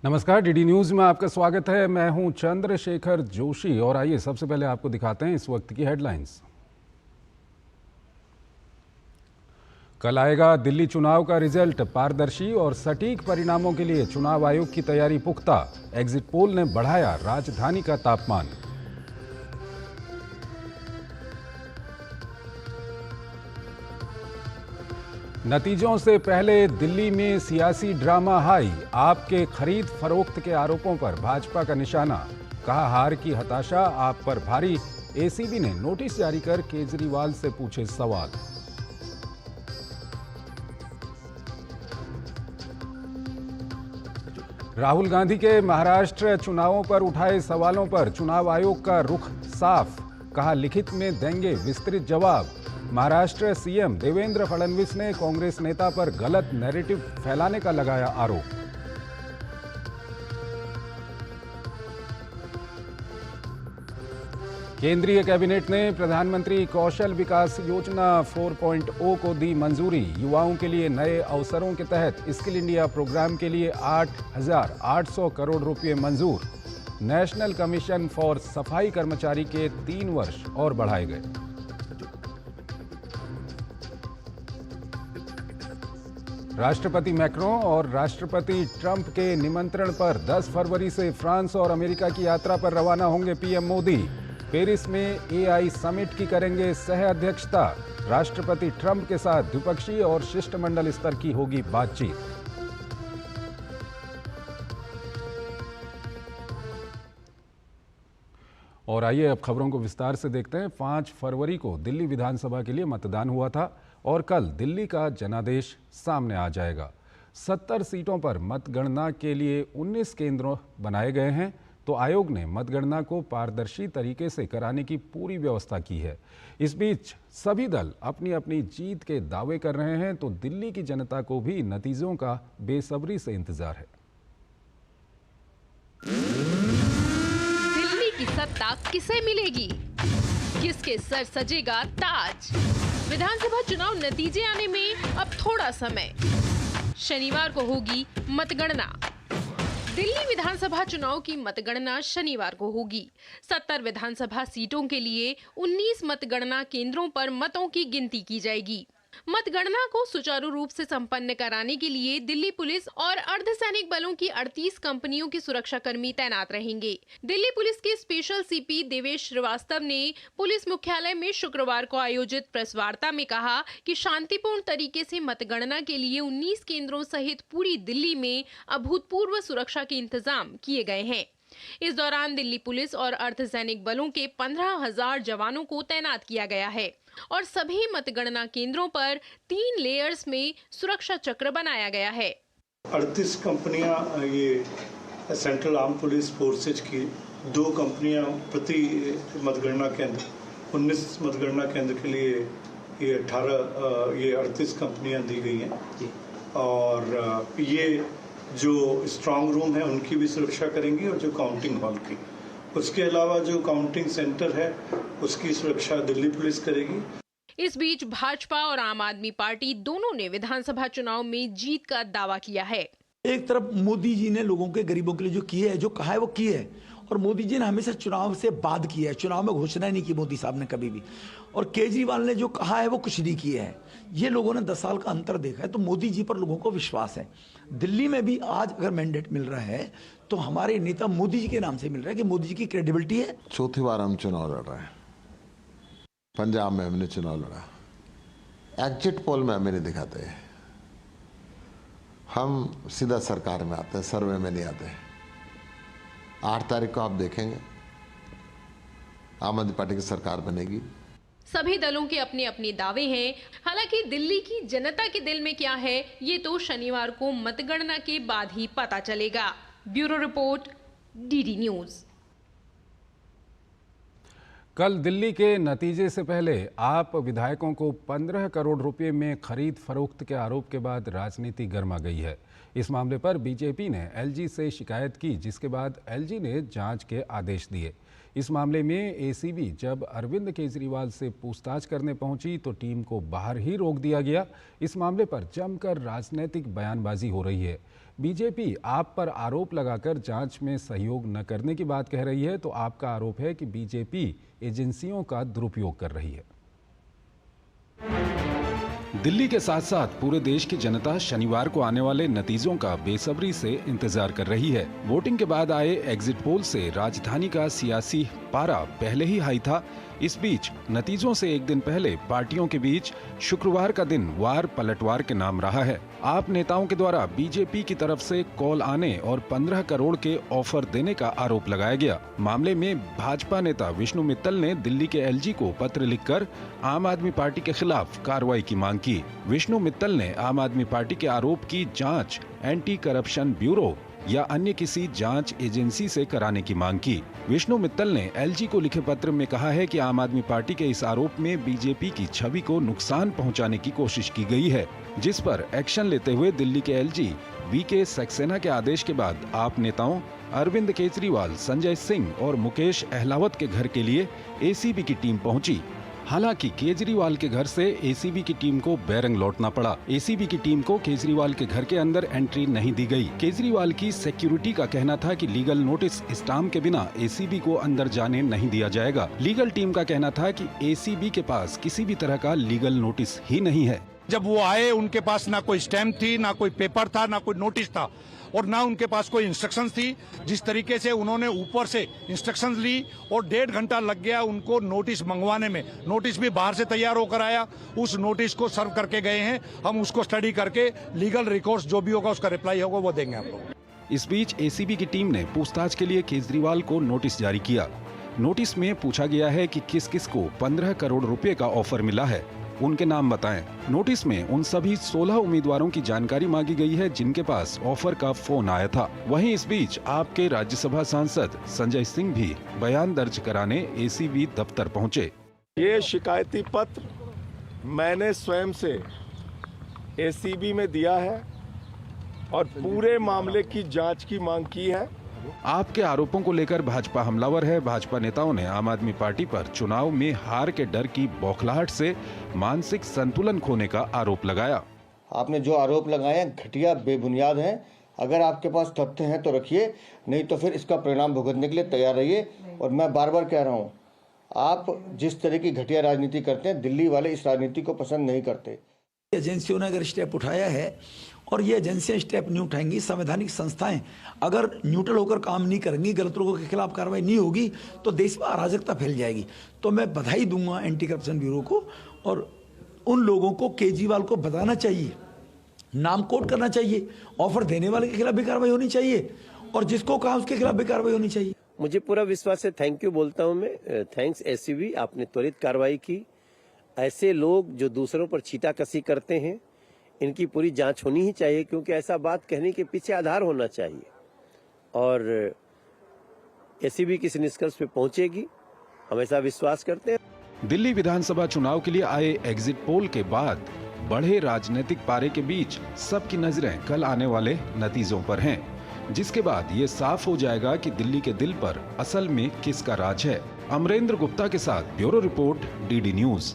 नमस्कार, डीडी न्यूज में आपका स्वागत है। मैं हूं चंद्रशेखर जोशी और आइए सबसे पहले आपको दिखाते हैं इस वक्त की हेडलाइंस। कल आएगा दिल्ली चुनाव का रिजल्ट, पारदर्शी और सटीक परिणामों के लिए चुनाव आयोग की तैयारी पुख्ता। एग्जिट पोल ने बढ़ाया राजधानी का तापमान। नतीजों से पहले दिल्ली में सियासी ड्रामा हाई। आप के खरीद फरोख्त के आरोपों पर भाजपा का निशाना। कहा हार की हताशा आप पर भारी। एसीबी ने नोटिस जारी कर केजरीवाल से पूछे सवाल। राहुल गांधी के महाराष्ट्र चुनावों पर उठाए सवालों पर चुनाव आयोग का रुख साफ। कहा लिखित में देंगे विस्तृत जवाब। महाराष्ट्र सीएम देवेंद्र फडणवीस ने कांग्रेस नेता पर गलत नैरेटिव फैलाने का लगाया आरोप। केंद्रीय कैबिनेट ने प्रधानमंत्री कौशल विकास योजना 4.0 को दी मंजूरी। युवाओं के लिए नए अवसरों के तहत स्किल इंडिया प्रोग्राम के लिए 8,800 करोड़ रुपए मंजूर। नेशनल कमीशन फॉर सफाई कर्मचारी के 3 वर्ष और बढ़ाए गए। राष्ट्रपति मैक्रों और राष्ट्रपति ट्रंप के निमंत्रण पर 10 फरवरी से फ्रांस और अमेरिका की यात्रा पर रवाना होंगे पीएम मोदी। पेरिस में एआई समिट की करेंगे सह अध्यक्षता। राष्ट्रपति ट्रंप के साथ द्विपक्षीय और शिष्टमंडल स्तर की होगी बातचीत। और आइए अब खबरों को विस्तार से देखते हैं। 5 फरवरी को दिल्ली विधानसभा के लिए मतदान हुआ था और कल दिल्ली का जनादेश सामने आ जाएगा। 70 सीटों पर मतगणना के लिए 19 केंद्र बनाए गए हैं। तो आयोग ने मतगणना को पारदर्शी तरीके से कराने की पूरी व्यवस्था की है। इस बीच सभी दल अपनी अपनी जीत के दावे कर रहे हैं, तो दिल्ली की जनता को भी नतीजों का बेसब्री से इंतजार है। दिल्ली की सत्ता किसे मिलेगी? किसके सर सजेगा ताज? विधानसभा चुनाव नतीजे आने में अब थोड़ा समय। शनिवार को होगी मतगणना। दिल्ली विधानसभा चुनाव की मतगणना शनिवार को होगी। 70 विधानसभा सीटों के लिए 19 मतगणना केंद्रों पर मतों की गिनती की जाएगी। मतगणना को सुचारू रूप से संपन्न कराने के लिए दिल्ली पुलिस और अर्धसैनिक बलों की 38 कंपनियों के सुरक्षाकर्मी तैनात रहेंगे। दिल्ली पुलिस के स्पेशल सीपी देवेश श्रीवास्तव ने पुलिस मुख्यालय में शुक्रवार को आयोजित प्रेस वार्ता में कहा कि शांतिपूर्ण तरीके से मतगणना के लिए 19 केंद्रों सहित पूरी दिल्ली में अभूतपूर्व सुरक्षा के इंतजाम किए गए हैं। इस दौरान दिल्ली पुलिस और अर्धसैनिक बलों के 15,000 जवानों को तैनात किया गया है और सभी मतगणना केंद्रों पर 3 लेयर्स में सुरक्षा चक्र बनाया गया है। 38 कंपनियां ये सेंट्रल आर्म पुलिस फोर्सेज की, 2 कंपनियां प्रति मतगणना केंद्र, 19 मतगणना केंद्र के लिए ये 38 कंपनियां दी गई हैं और ये जो स्ट्रांग रूम है उनकी भी सुरक्षा करेंगी और जो काउंटिंग हॉल की, उसके अलावा जो काउंटिंग सेंटर है उसकी सुरक्षा दिल्ली पुलिस करेगी। इस बीच भाजपा और आम आदमी पार्टी दोनों ने विधानसभा चुनाव में जीत का दावा किया है। एक तरफ मोदी जी ने लोगों के, गरीबों के लिए जो किए है, जो कहा है वो किए है, और मोदी जी ने हमेशा चुनाव से बाद किया है, चुनाव में घोषणा नहीं की मोदी साहब ने कभी भी, और केजरीवाल ने जो कहा है वो कुछ नहीं किया है। ये लोगों ने 10 साल का अंतर देखा है, तो मोदी जी पर लोगों को विश्वास है। दिल्ली में भी आज अगर मैंडेट मिल रहा है तो हमारे नेता मोदी जी के नाम से मिल रहा है कि मोदी जी की क्रेडिबिलिटी है। चौथी बार हम चुनाव लड़ रहे हैं। पंजाब में हमने चुनाव लड़ा, एग्जिट पोल में हमें नहीं दिखाते, हम सीधा सरकार में आते हैं, सर्वे में नहीं आते। 8 तारीख को आप देखेंगे आम आदमी पार्टी की सरकार बनेगी। सभी दलों के अपने अपने दावे हैं। हालांकि दिल्ली की जनता के दिल में क्या है, ये तो शनिवार को मतगणना के बाद ही पता चलेगा। Bureau report, DD news. कल दिल्ली के नतीजे से पहले आप विधायकों को 15 करोड़ रुपए में खरीद फरोख्त के आरोप के बाद राजनीति गर्मा गई है। इस मामले पर बीजेपी ने एलजी से शिकायत की, जिसके बाद एलजी ने जांच के आदेश दिए। इस मामले में एसीबी जब अरविंद केजरीवाल से पूछताछ करने पहुंची तो टीम को बाहर ही रोक दिया गया। इस मामले पर जमकर राजनीतिक बयानबाजी हो रही है। बीजेपी आप पर आरोप लगाकर जांच में सहयोग न करने की बात कह रही है, तो आपका आरोप है कि बीजेपी एजेंसियों का दुरुपयोग कर रही है। दिल्ली के साथ साथ पूरे देश की जनता शनिवार को आने वाले नतीजों का बेसब्री से इंतजार कर रही है। वोटिंग के बाद आए एग्जिट पोल से राजधानी का सियासी पारा पहले ही हाई था। इस बीच नतीजों से एक दिन पहले पार्टियों के बीच शुक्रवार का दिन वार पलटवार के नाम रहा है। आप नेताओं के द्वारा बीजेपी की तरफ से कॉल आने और 15 करोड़ के ऑफर देने का आरोप लगाया गया। मामले में भाजपा नेता विष्णु मित्तल ने दिल्ली के एलजी को पत्र लिखकर आम आदमी पार्टी के खिलाफ कार्रवाई की मांग की। विष्णु मित्तल ने आम आदमी पार्टी के आरोप की जांच एंटी करप्शन ब्यूरो या अन्य किसी जांच एजेंसी से कराने की मांग की। विष्णु मित्तल ने एलजी को लिखे पत्र में कहा है कि आम आदमी पार्टी के इस आरोप में बीजेपी की छवि को नुकसान पहुंचाने की कोशिश की गई है, जिस पर एक्शन लेते हुए दिल्ली के एलजी वीके सक्सेना के आदेश के बाद आप नेताओं अरविंद केजरीवाल, संजय सिंह और मुकेश अहलावत के घर के लिए एसीबी की टीम पहुंची। हालांकि केजरीवाल के घर से एसीबी की टीम को बैरंग लौटना पड़ा। एसीबी की टीम को केजरीवाल के घर के अंदर एंट्री नहीं दी गई। केजरीवाल की सिक्योरिटी का कहना था कि लीगल नोटिस स्टाम्प के बिना एसीबी को अंदर जाने नहीं दिया जाएगा। लीगल टीम का कहना था कि एसीबी के पास किसी भी तरह का लीगल नोटिस ही नहीं है। जब वो आए उनके पास ना कोई स्टैम्प थी, ना कोई पेपर था, ना कोई नोटिस था और ना उनके पास कोई इंस्ट्रक्शंस थी। जिस तरीके से उन्होंने ऊपर से इंस्ट्रक्शंस ली और 1.5 घंटा लग गया उनको नोटिस मंगवाने में। नोटिस भी बाहर से तैयार होकर आया, उस नोटिस को सर्व करके गए हैं। हम उसको स्टडी करके लीगल रिकॉर्ड्स जो भी होगा उसका रिप्लाई होगा वो देंगे आप लोग। इस बीच एसीबी की टीम ने पूछताछ के लिए केजरीवाल को नोटिस जारी किया। नोटिस में पूछा गया है कि किस किस को 15 करोड़ रुपए का ऑफर मिला है, उनके नाम बताएं। नोटिस में उन सभी 16 उम्मीदवारों की जानकारी मांगी गई है जिनके पास ऑफर का फोन आया था। वहीं इस बीच आपके राज्यसभा सांसद संजय सिंह भी बयान दर्ज कराने एसीबी दफ्तर पहुंचे। ये शिकायती पत्र मैंने स्वयं से एसीबी में दिया है और पूरे मामले की जांच की मांग की है। आपके आरोपों को लेकर भाजपा हमलावर है। भाजपा नेताओं ने आम आदमी पार्टी पर चुनाव में हार के डर की बौखलाहट से मानसिक संतुलन खोने का आरोप लगाया। आपने जो आरोप लगाए घटिया, बेबुनियाद हैं। अगर आपके पास तथ्य हैं तो रखिए, नहीं तो फिर इसका परिणाम भुगतने के लिए तैयार रहिए। और मैं बार बार कह रहा हूँ, आप जिस तरह की घटिया राजनीति करते हैं, दिल्ली वाले इस राजनीति को पसंद नहीं करते। एजेंसियों ने अगर स्टेप उठाया है और ये एजेंसियां स्टेप नहीं उठाएंगी, संवैधानिक संस्थाएं अगर न्यूट्रल होकर काम नहीं करेंगी, गलत लोगों के खिलाफ कार्रवाई नहीं होगी तो देश में अराजकता फैल जाएगी। तो मैं बधाई दूंगा एंटी करप्शन ब्यूरो को, और उन लोगों को केजरीवाल को बताना चाहिए, नाम कोट करना चाहिए, ऑफर देने वाले के खिलाफ भी कार्रवाई होनी चाहिए और जिसको कहा उसके खिलाफ भी कार्रवाई होनी चाहिए। मुझे पूरा विश्वास है। थैंक यू बोलता हूँ मैं। थैंक्स एसीबी, आपने त्वरित कार्रवाई की। ऐसे लोग जो दूसरों पर छींटाकशी करते हैं, इनकी पूरी जांच होनी ही चाहिए, क्योंकि ऐसा बात कहने के पीछे आधार होना चाहिए और एसीबी किसी निष्कर्ष पे पहुंचेगी, हम ऐसा विश्वास करते हैं। दिल्ली विधानसभा चुनाव के लिए आए एग्जिट पोल के बाद बढ़े राजनीतिक पारे के बीच सबकी नजरें कल आने वाले नतीजों पर हैं, जिसके बाद ये साफ हो जाएगा कि दिल्ली के दिल पर असल में किसका राज है। अमरेंद्र गुप्ता के साथ bureau report, DD news.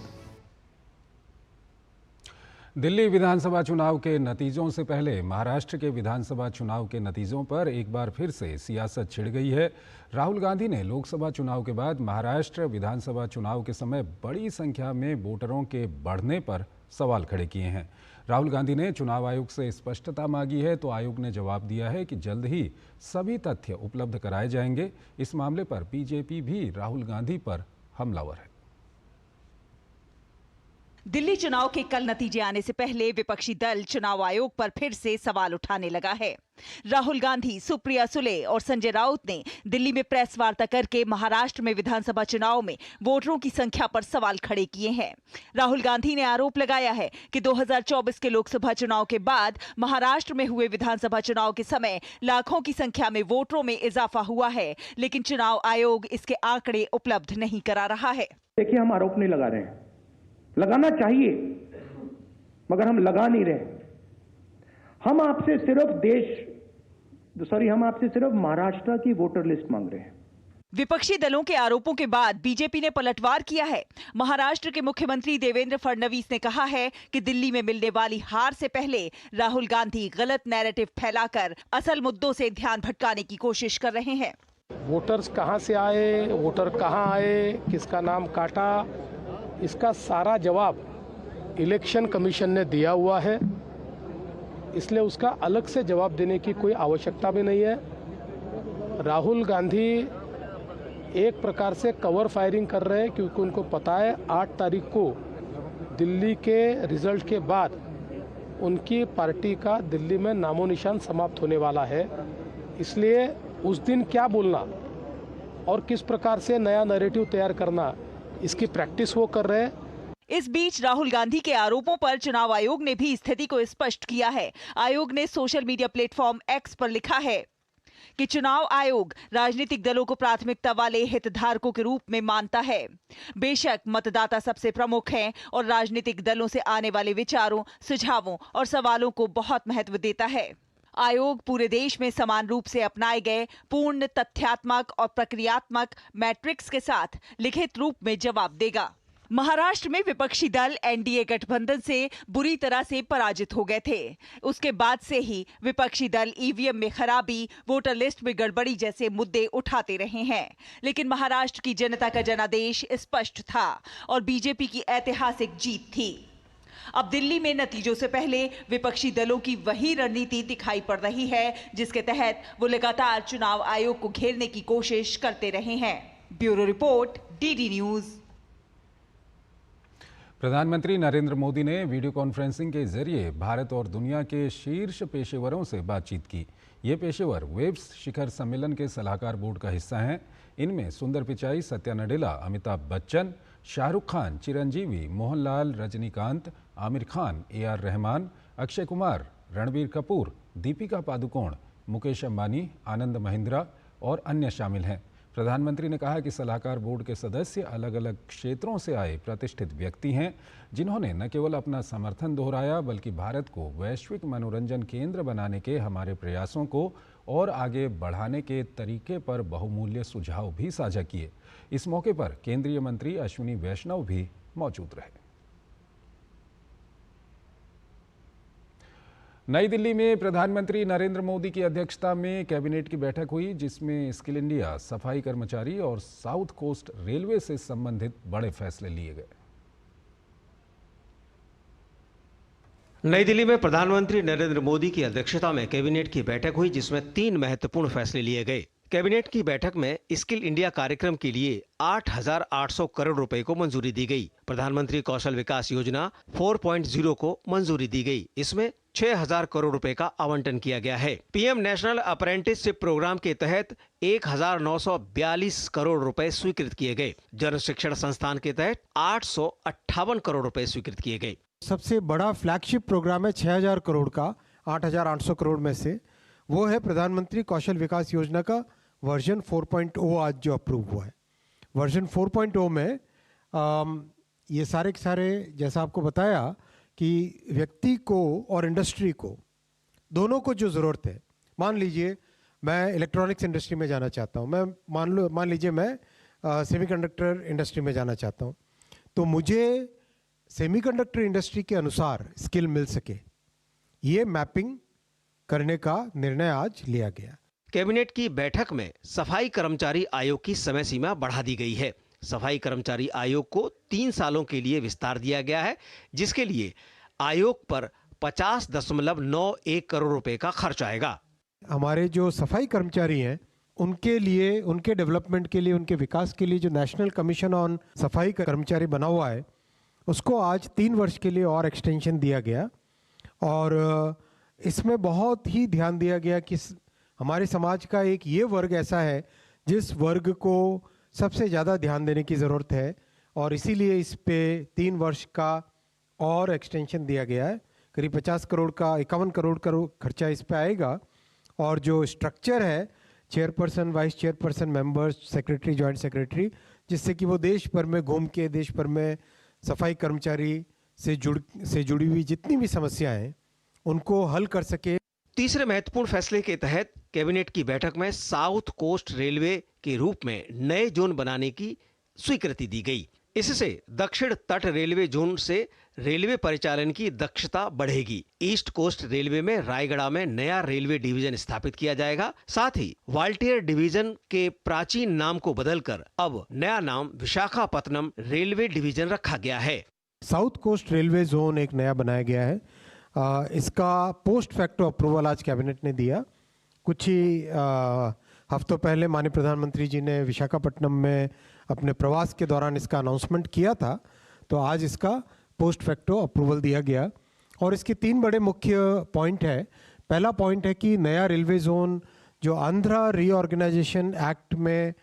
Delhi विधानसभा चुनाव के नतीजों से पहले महाराष्ट्र के विधानसभा चुनाव के नतीजों पर एक बार फिर से सियासत छिड़ गई है। राहुल गांधी ने लोकसभा चुनाव के बाद महाराष्ट्र विधानसभा चुनाव के समय बड़ी संख्या में वोटरों के बढ़ने पर सवाल खड़े किए हैं। राहुल गांधी ने चुनाव आयोग से स्पष्टता मांगी है तो आयोग ने जवाब दिया है कि जल्द ही सभी तथ्य उपलब्ध कराए जाएंगे। इस मामले पर बीजेपी भी राहुल गांधी पर हमलावर है। दिल्ली चुनाव के कल नतीजे आने से पहले विपक्षी दल चुनाव आयोग पर फिर से सवाल उठाने लगा है। राहुल गांधी, सुप्रिया सुले और संजय राउत ने दिल्ली में प्रेस वार्ता करके महाराष्ट्र में विधानसभा चुनाव में वोटरों की संख्या पर सवाल खड़े किए हैं। राहुल गांधी ने आरोप लगाया है कि 2024 के लोकसभा चुनाव के बाद महाराष्ट्र में हुए विधानसभा चुनाव के समय लाखों की संख्या में वोटरों में इजाफा हुआ है, लेकिन चुनाव आयोग इसके आंकड़े उपलब्ध नहीं करा रहा है। देखिए, हम आरोप नहीं लगा रहे हैं, लगाना चाहिए मगर हम लगा नहीं रहे। हम आपसे सिर्फ महाराष्ट्र की वोटर लिस्ट मांग रहे हैं। विपक्षी दलों के आरोपों के बाद बीजेपी ने पलटवार किया है। महाराष्ट्र के मुख्यमंत्री देवेंद्र फडणवीस ने कहा है कि दिल्ली में मिलने वाली हार से पहले राहुल गांधी गलत नैरेटिव फैलाकर असल मुद्दों से ध्यान भटकाने की कोशिश कर रहे हैं। वोटर्स कहां से आए, वोटर कहां आए, किसका नाम काटा, इसका सारा जवाब इलेक्शन कमीशन ने दिया हुआ है, इसलिए उसका अलग से जवाब देने की कोई आवश्यकता भी नहीं है। राहुल गांधी एक प्रकार से कवर फायरिंग कर रहे हैं क्योंकि उनको पता है 8 तारीख को दिल्ली के रिजल्ट के बाद उनकी पार्टी का दिल्ली में नामो निशान समाप्त होने वाला है। इसलिए उस दिन क्या बोलना और किस प्रकार से नया नैरेटिव तैयार करना, इसकी प्रैक्टिस वो कर रहे हैं। इस बीच राहुल गांधी के आरोपों पर चुनाव आयोग ने भी स्थिति को स्पष्ट किया है। आयोग ने सोशल मीडिया प्लेटफॉर्म एक्स पर लिखा है कि चुनाव आयोग राजनीतिक दलों को प्राथमिकता वाले हितधारकों के रूप में मानता है। बेशक मतदाता सबसे प्रमुख हैं और राजनीतिक दलों से आने वाले विचारों, सुझावों और सवालों को बहुत महत्व देता है। आयोग पूरे देश में समान रूप से अपनाए गए पूर्ण तथ्यात्मक और प्रक्रियात्मक मैट्रिक्स के साथ लिखित रूप में जवाब देगा। महाराष्ट्र में विपक्षी दल एनडीए गठबंधन से बुरी तरह से पराजित हो गए थे। उसके बाद से ही विपक्षी दल ईवीएम में खराबी, वोटर लिस्ट में गड़बड़ी जैसे मुद्दे उठाते रहे हैं, लेकिन महाराष्ट्र की जनता का जनादेश स्पष्ट था और बीजेपी की ऐतिहासिक जीत थी। अब दिल्ली में नतीजों से पहले विपक्षी दलों की वही रणनीति दिखाई पड़ रही है जिसके तहत वो लगातार चुनाव आयोग को घेरने की कोशिश करते रहे हैं। Bureau report, DD news. प्रधानमंत्री नरेंद्र मोदी ने वीडियो कॉन्फ्रेंसिंग के जरिए भारत और दुनिया के शीर्ष पेशेवरों से बातचीत की। ये पेशेवर वेव्स शिखर सम्मेलन के सलाहकार बोर्ड का हिस्सा हैं। इनमें सुंदर पिचाई, सत्या नडेला, अमिताभ बच्चन, शाहरुख खान, चिरंजीवी, मोहनलाल, रजनीकांत, आमिर खान, AR रहमान, अक्षय कुमार, रणबीर कपूर, दीपिका पादुकोण, मुकेश अंबानी, आनंद महिंद्रा और अन्य शामिल हैं। प्रधानमंत्री ने कहा कि सलाहकार बोर्ड के सदस्य अलग अलग क्षेत्रों से आए प्रतिष्ठित व्यक्ति हैं, जिन्होंने न केवल अपना समर्थन दोहराया बल्कि भारत को वैश्विक मनोरंजन केंद्र बनाने के हमारे प्रयासों को और आगे बढ़ाने के तरीके पर बहुमूल्य सुझाव भी साझा किए। इस मौके पर केंद्रीय मंत्री अश्विनी वैष्णव भी मौजूद रहे। नई दिल्ली में प्रधानमंत्री नरेंद्र मोदी की अध्यक्षता में कैबिनेट की बैठक हुई, जिसमें स्किल इंडिया, सफाई कर्मचारी और साउथ कोस्ट रेलवे से संबंधित बड़े फैसले लिए गए। नई दिल्ली में प्रधानमंत्री नरेंद्र मोदी की अध्यक्षता में कैबिनेट की बैठक हुई, जिसमें 3 महत्वपूर्ण फैसले लिए गए। कैबिनेट की बैठक में स्किल इंडिया कार्यक्रम के लिए 8,800 करोड़ रुपए को मंजूरी दी गई। प्रधानमंत्री कौशल विकास योजना 4.0 को मंजूरी दी गई। इसमें 6,000 करोड़ रुपए का आवंटन किया गया है। पीएम नेशनल अप्रेंटिसशिप प्रोग्राम के तहत 1,942 करोड़ रुपए स्वीकृत किए गए। जन शिक्षण संस्थान के तहत 858 करोड़ रुपए स्वीकृत किए गए। सबसे बड़ा फ्लैगशिप प्रोग्राम है 6,000 करोड़ का, 8,800 करोड़ में से वो है प्रधानमंत्री कौशल विकास योजना का वर्जन 4.0 आज जो अप्रूव हुआ है। वर्जन 4.0 में ये सारे के सारे, जैसा आपको बताया कि व्यक्ति को और इंडस्ट्री को दोनों को जो ज़रूरत है, मान लीजिए मैं इलेक्ट्रॉनिक्स इंडस्ट्री में जाना चाहता हूँ, मैं मान लीजिए मैं सेमीकंडक्टर इंडस्ट्री में जाना चाहता हूँ, तो मुझे सेमीकंडक्टर इंडस्ट्री के अनुसार स्किल मिल सके, ये मैपिंग करने का निर्णय आज लिया गया। कैबिनेट की बैठक में सफाई कर्मचारी आयोग की समय सीमा बढ़ा दी गई है। सफाई कर्मचारी आयोग को 3 सालों के लिए विस्तार दिया गया है, जिसके लिए आयोग पर 50.91 करोड़ रुपए का खर्च आएगा। हमारे जो सफाई कर्मचारी हैं उनके लिए, उनके डेवलपमेंट के लिए, उनके विकास के लिए जो नेशनल कमीशन ऑन सफाई कर्मचारी बना हुआ है उसको आज 3 वर्ष के लिए और एक्सटेंशन दिया गया। और इसमें बहुत ही ध्यान दिया गया कि हमारे समाज का एक ये वर्ग ऐसा है जिस वर्ग को सबसे ज़्यादा ध्यान देने की ज़रूरत है, और इसीलिए इस पे 3 वर्ष का और एक्सटेंशन दिया गया है। करीब 50 करोड़ का 51 करोड़ का खर्चा इस पे आएगा। और जो स्ट्रक्चर है, chairperson, vice chairperson, members, secretary, joint secretary, जिससे कि वो देश भर में घूम के देश भर में सफाई कर्मचारी से जुड़ी हुई जितनी भी समस्याएं हैं उनको हल कर सके। तीसरे महत्वपूर्ण फैसले के तहत कैबिनेट की बैठक में साउथ कोस्ट रेलवे के रूप में नए जोन बनाने की स्वीकृति दी गई। इससे दक्षिण तट रेलवे जोन से रेलवे परिचालन की दक्षता बढ़ेगी। ईस्ट कोस्ट रेलवे में रायगढ़ में नया रेलवे डिवीजन स्थापित किया जाएगा। साथ ही वाल्टियर डिवीजन के प्राचीन नाम को बदलकर अब नया नाम विशाखापत्तनम रेलवे डिवीजन रखा गया है। साउथ कोस्ट रेलवे जोन एक नया बनाया गया है। इसका पोस्ट फैक्टो अप्रूवल आज कैबिनेट ने दिया। कुछ ही हफ्तों पहले माननीय प्रधानमंत्री जी ने विशाखापट्टनम में अपने प्रवास के दौरान इसका अनाउंसमेंट किया था, तो आज इसका पोस्ट फैक्टो अप्रूवल दिया गया। और इसके 3 बड़े मुख्य पॉइंट है। पहला पॉइंट है कि नया रेलवे जोन जो आंध्रा रीऑर्गेनाइजेशन एक्ट में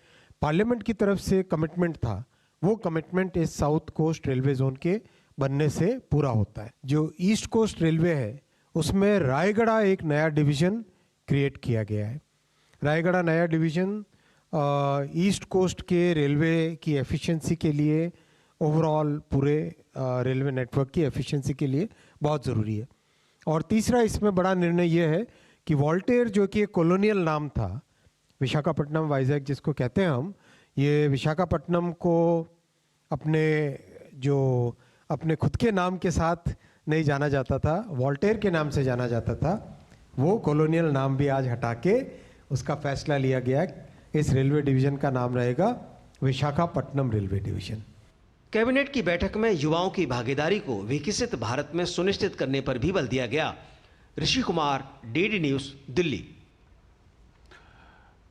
पार्लियामेंट की तरफ से कमिटमेंट था, वो कमिटमेंट इस साउथ कोस्ट रेलवे जोन के बनने से पूरा होता है। जो ईस्ट कोस्ट रेलवे है उसमें रायगढ़ एक नया डिवीज़न क्रिएट किया गया है। रायगढ़ नया डिवीज़न ईस्ट कोस्ट के रेलवे की एफिशिएंसी के लिए, ओवरऑल पूरे रेलवे नेटवर्क की एफिशिएंसी के लिए बहुत ज़रूरी है। और तीसरा इसमें बड़ा निर्णय ये है कि वॉल्टेयर जो कि एक कॉलोनियल नाम था, विशाखापट्टनम वाइजैक जिसको कहते हैं हम, ये विशाखापट्टनम को अपने खुद के नाम के साथ नहीं जाना जाता था, वॉल्टेयर के नाम से जाना जाता था। वो कॉलोनियल नाम भी आज हटा के उसका फैसला लिया गया। इस रेलवे डिवीज़न का नाम रहेगा विशाखापट्टनम रेलवे डिवीज़न। कैबिनेट की बैठक में युवाओं की भागीदारी को विकसित भारत में सुनिश्चित करने पर भी बल दिया गया। Rishi Kumar, DD news, Delhi.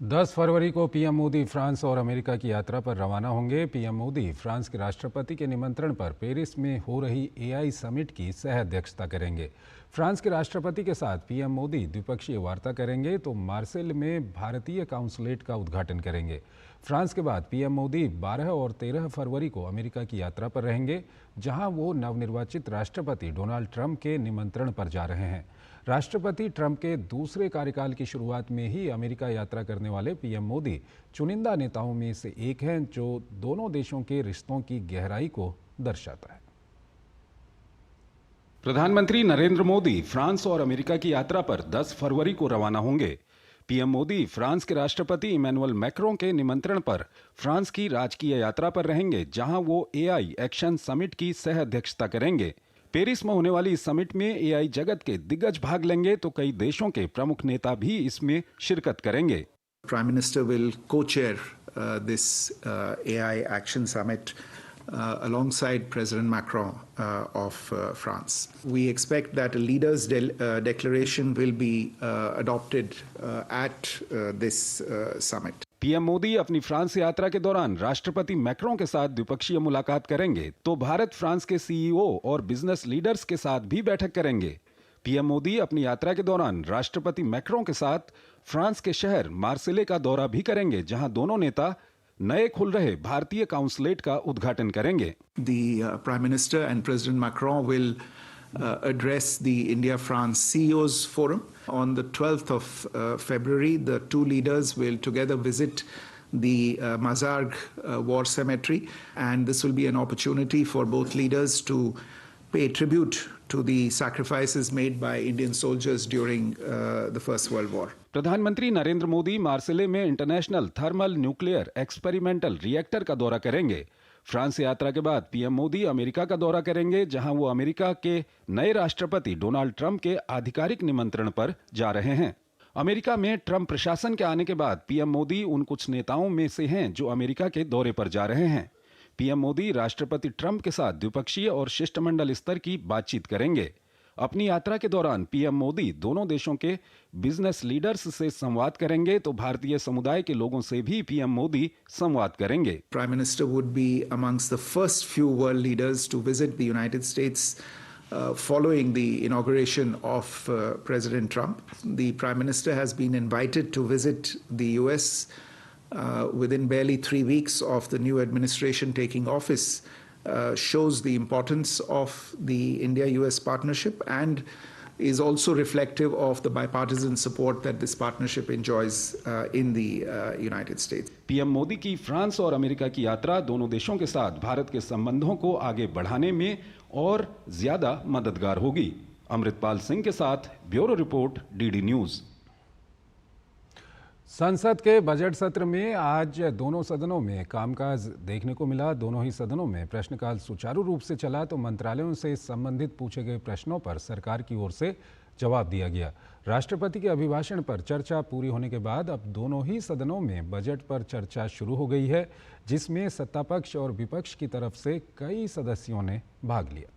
10 फरवरी को पीएम मोदी फ्रांस और अमेरिका की यात्रा पर रवाना होंगे। पीएम मोदी फ्रांस के राष्ट्रपति के निमंत्रण पर पेरिस में हो रही एआई समिट की सह अध्यक्षता करेंगे। फ्रांस के राष्ट्रपति के साथ पीएम मोदी द्विपक्षीय वार्ता करेंगे तो मार्सेल में भारतीय काउंसलेट का उद्घाटन करेंगे। फ्रांस के बाद पीएम मोदी 12 और 13 फरवरी को अमेरिका की यात्रा पर रहेंगे, जहां वो नवनिर्वाचित राष्ट्रपति डोनाल्ड ट्रंप के निमंत्रण पर जा रहे हैं। राष्ट्रपति ट्रंप के दूसरे कार्यकाल की शुरुआत में ही अमेरिका यात्रा करने वाले पीएम मोदी चुनिंदा नेताओं में से एक हैं, जो दोनों देशों के रिश्तों की गहराई को दर्शाता है। प्रधानमंत्री नरेंद्र मोदी फ्रांस और अमेरिका की यात्रा पर 10 फरवरी को रवाना होंगे। पीएम मोदी फ्रांस के राष्ट्रपति इमैनुअल मैक्रों के निमंत्रण पर फ्रांस की राजकीय यात्रा पर रहेंगे, जहां वो एआई एक्शन समिट की सह अध्यक्षता करेंगे। पेरिस में होने वाली इस समिट में एआई जगत के दिग्गज भाग लेंगे तो कई देशों के प्रमुख नेता भी इसमें शिरकत करेंगे। Prime Minister will co-chair this AI Action Summit alongside President Macron of France. We expect that a leaders' declaration will be adopted at this summit. PM Modi अपनी फ्रांस यात्रा के दौरान राष्ट्रपति मैक्रों के साथ द्विपक्षीय मुलाकात करेंगे तो भारत फ्रांस के सीईओ और बिजनेस लीडर्स के साथ भी बैठक करेंगे। पीएम मोदी अपनी यात्रा के दौरान राष्ट्रपति मैक्रों के साथ फ्रांस के शहर मार्सेले का दौरा भी करेंगे, जहां दोनों नेता नए खुल रहे भारतीय काउंसलेट का उद्घाटन करेंगे। The Prime Minister and President Macron will address the India-France CEOs Forum. On the 12th of February, the two leaders will together visit the Mazarg War Cemetery, and this will be an opportunity for both leaders to pay tribute to the sacrifices made by Indian soldiers during the First World War. प्रधानमंत्री नरेंद्र मोदी मार्सेले में international thermal nuclear experimental reactor का दौरा करेंगे। France यात्रा के बाद PM Modi America का दौरा करेंगे, जहां वो अमेरिका के नए राष्ट्रपति डोनाल्ड ट्रंप के आधिकारिक निमंत्रण पर जा रहे हैं। अमेरिका में ट्रंप प्रशासन के आने के बाद पीएम मोदी उन कुछ नेताओं में से हैं जो अमेरिका के दौरे पर जा रहे हैं। पीएम मोदी राष्ट्रपति ट्रंप के साथ द्विपक्षीय और शिष्टमंडल स्तर की बातचीत करेंगे। अपनी यात्रा के दौरान पीएम मोदी दोनों देशों के बिजनेस लीडर्स से संवाद करेंगे, तो भारतीय समुदाय के लोगों से भी पीएम मोदी संवाद करेंगे। Prime Minister would be amongst the first few world leaders to visit the United States following the inauguration of President Trump. The Prime Minister has been invited to visit the US within barely 3 weeks of the new administration taking office. Shows the importance of the India-US partnership and is also reflective of the bipartisan support that this partnership enjoys in the United States. PM Modi की France और America की यात्रा दोनों देशों के साथ भारत के संबंधों को आगे बढ़ाने में और ज्यादा मददगार होगी। अमृतपाल सिंह के साथ ब्यूरो रिपोर्ट, डीडी न्यूज। संसद के बजट सत्र में आज दोनों सदनों में कामकाज देखने को मिला। दोनों ही सदनों में प्रश्नकाल सुचारू रूप से चला, तो मंत्रालयों से संबंधित पूछे गए प्रश्नों पर सरकार की ओर से जवाब दिया गया। राष्ट्रपति के अभिभाषण पर चर्चा पूरी होने के बाद अब दोनों ही सदनों में बजट पर चर्चा शुरू हो गई है, जिसमें सत्तापक्ष और विपक्ष की तरफ से कई सदस्यों ने भाग लिया।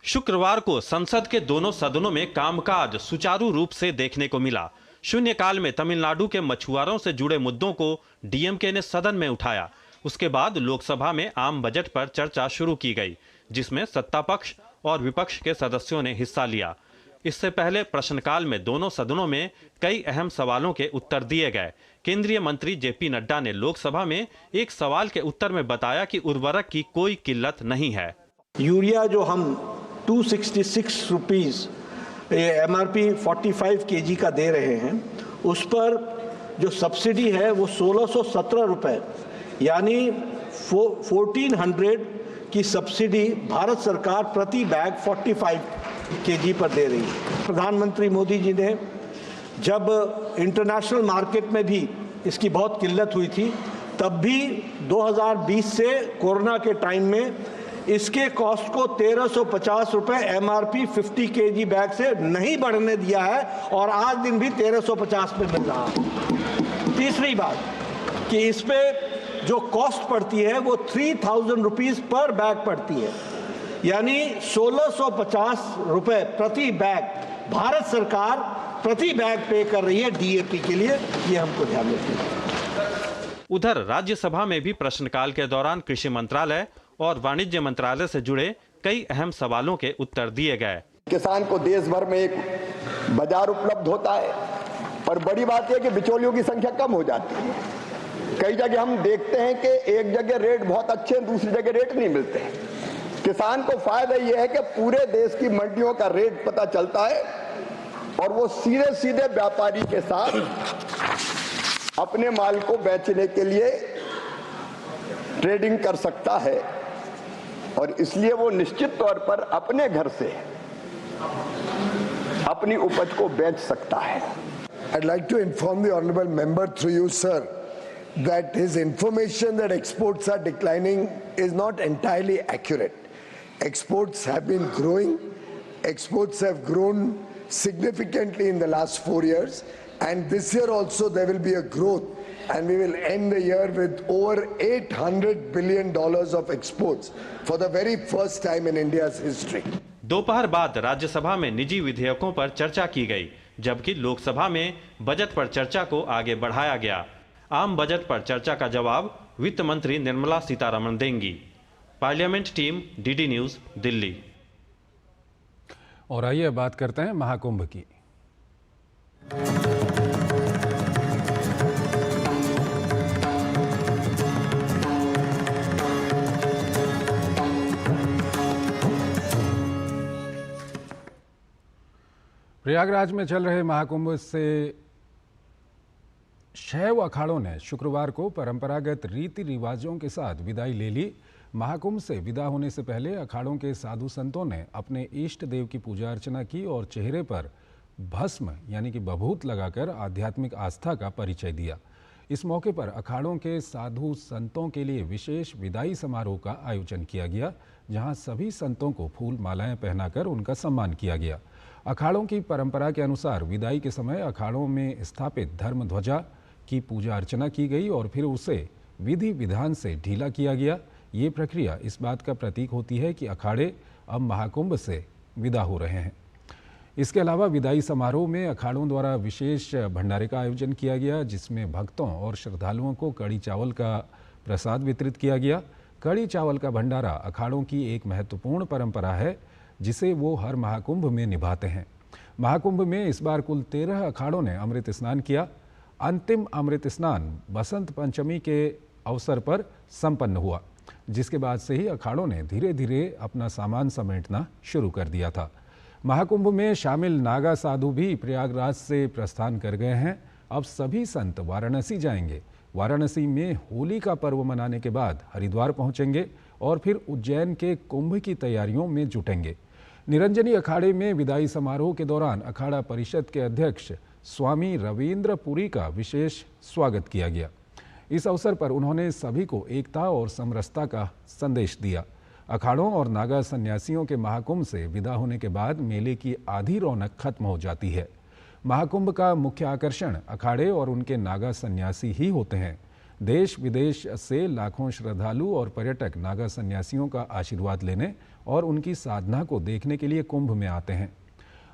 शुक्रवार को संसद के दोनों सदनों में कामकाज सुचारू रूप से देखने को मिला। शून्यकाल में तमिलनाडु के मछुआरों से जुड़े मुद्दों को डीएमके ने सदन में उठाया। उसके बाद लोकसभा में आम बजट पर चर्चा शुरू की गई, जिसमें सत्ता पक्ष और विपक्ष के सदस्यों ने हिस्सा लिया। इससे पहले प्रश्नकाल में दोनों सदनों में कई अहम सवालों के उत्तर दिए गए। केंद्रीय मंत्री जेपी नड्डा ने लोकसभा में एक सवाल के उत्तर में बताया कि उर्वरक की कोई किल्लत नहीं है। यूरिया जो हम 266 रुपीज़ MRP 45 kg का दे रहे हैं, उस पर जो सब्सिडी है वो 1617 रुपये, यानी 1400 की सब्सिडी भारत सरकार प्रति बैग 45 kg पर दे रही है। प्रधानमंत्री मोदी जी ने जब इंटरनेशनल मार्केट में भी इसकी बहुत किल्लत हुई थी, तब भी 2020 से कोरोना के टाइम में इसके कॉस्ट को 1350 रुपये MRP 50 kg बैग से नहीं बढ़ने दिया है और आज दिन भी 1350 पे मिल रहा है। तीसरी बात कि इस पे जो कॉस्ट पड़ती है वो 3000 रुपीज़ पर बैग पड़ती है, यानी 1650 रुपये प्रति बैग भारत सरकार प्रति बैग पे कर रही है DAP के लिए। ये हमको ध्यान रखना है। उधर राज्यसभा में भी प्रश्नकाल के दौरान कृषि मंत्रालय और वाणिज्य मंत्रालय से जुड़े कई अहम सवालों के उत्तर दिए गए। किसान को देश भर में एक बाजार उपलब्ध होता है, पर बड़ी बात यह कि बिचौलियों की संख्या कम हो जाती है। कई जगह हम देखते हैं कि एक जगह रेट बहुत अच्छे हैं, दूसरी जगह रेट नहीं मिलते हैं। किसान को फायदा यह है कि पूरे देश की मंडियों का रेट पता चलता है और वो सीधे सीधे व्यापारी के साथ अपने माल को बेचने के लिए ट्रेडिंग कर सकता है और इसलिए वो निश्चित तौर पर अपने घर से अपनी उपज को बेच सकता है। I'd like to inform the honorable member through you, sir, that his information that exports are declining is not entirely accurate. Exports have been growing. Exports have grown significantly in the last 4 years, and this year also there will be a growth, and we will end the year with over $800 billion of exports for the very first time in India's history. दोपहर बाद राज्यसभा में निजी विधेयकों पर चर्चा की गई, जबकि लोकसभा में बजट पर चर्चा को आगे बढ़ाया गया। आम बजट पर चर्चा का जवाब वित्त मंत्री निर्मला सीतारमण देंगी। Parliament team, DD news, Delhi. और आइए बात करते हैं महाकुंभ की। प्रयागराज में चल रहे महाकुंभ से शैव अखाड़ों ने शुक्रवार को परंपरागत रीति रिवाजों के साथ विदाई ले ली। महाकुंभ से विदा होने से पहले अखाड़ों के साधु संतों ने अपने इष्ट देव की पूजा अर्चना की और चेहरे पर भस्म यानी कि बभूत लगाकर आध्यात्मिक आस्था का परिचय दिया। इस मौके पर अखाड़ों के साधु संतों के लिए विशेष विदाई समारोह का आयोजन किया गया, जहां सभी संतों को फूल मालाएं पहनाकर उनका सम्मान किया गया। अखाड़ों की परंपरा के अनुसार विदाई के समय अखाड़ों में स्थापित धर्म ध्वजा की पूजा अर्चना की गई और फिर उसे विधि विधान से ढीला किया गया। ये प्रक्रिया इस बात का प्रतीक होती है कि अखाड़े अब महाकुंभ से विदा हो रहे हैं। इसके अलावा विदाई समारोह में अखाड़ों द्वारा विशेष भंडारे का आयोजन किया गया, जिसमें भक्तों और श्रद्धालुओं को कड़ी चावल का प्रसाद वितरित किया गया। कड़ी चावल का भंडारा अखाड़ों की एक महत्वपूर्ण परंपरा है, जिसे वो हर महाकुंभ में निभाते हैं। महाकुंभ में इस बार कुल 13 अखाड़ों ने अमृत स्नान किया। अंतिम अमृत स्नान बसंत पंचमी के अवसर पर संपन्न हुआ, जिसके बाद से ही अखाड़ों ने धीरे धीरे अपना सामान समेटना शुरू कर दिया था। महाकुंभ में शामिल नागा साधु भी प्रयागराज से प्रस्थान कर गए हैं। अब सभी संत वाराणसी जाएंगे। वाराणसी में होली का पर्व मनाने के बाद हरिद्वार पहुंचेंगे और फिर उज्जैन के कुंभ की तैयारियों में जुटेंगे। निरंजनी अखाड़े में विदाई समारोह के दौरान अखाड़ा परिषद के अध्यक्ष स्वामी रविंद्र पुरी का विशेष स्वागत किया गया। इस अवसर पर उन्होंने सभी को एकता और समरसता का संदेश दिया। अखाड़ों और नागा सन्यासियों के महाकुंभ से विदा होने के बाद मेले की आधी रौनक खत्म हो जाती है। महाकुंभ का मुख्य आकर्षण अखाड़े और उनके नागा सन्यासी ही होते हैं। देश विदेश से लाखों श्रद्धालु और पर्यटक नागा सन्यासियों का आशीर्वाद लेने और उनकी साधना को देखने के लिए कुंभ में आते हैं।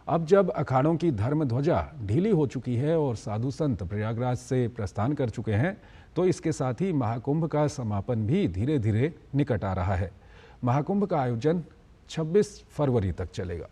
अब जब अखाड़ों की धर्म ध्वजा ढीली हो चुकी है और साधु संत प्रयागराज से प्रस्थान कर चुके हैं, तो इसके साथ ही महाकुंभ का समापन भी धीरे धीरे निकट आ रहा है। महाकुंभ का आयोजन 26 फरवरी तक चलेगा।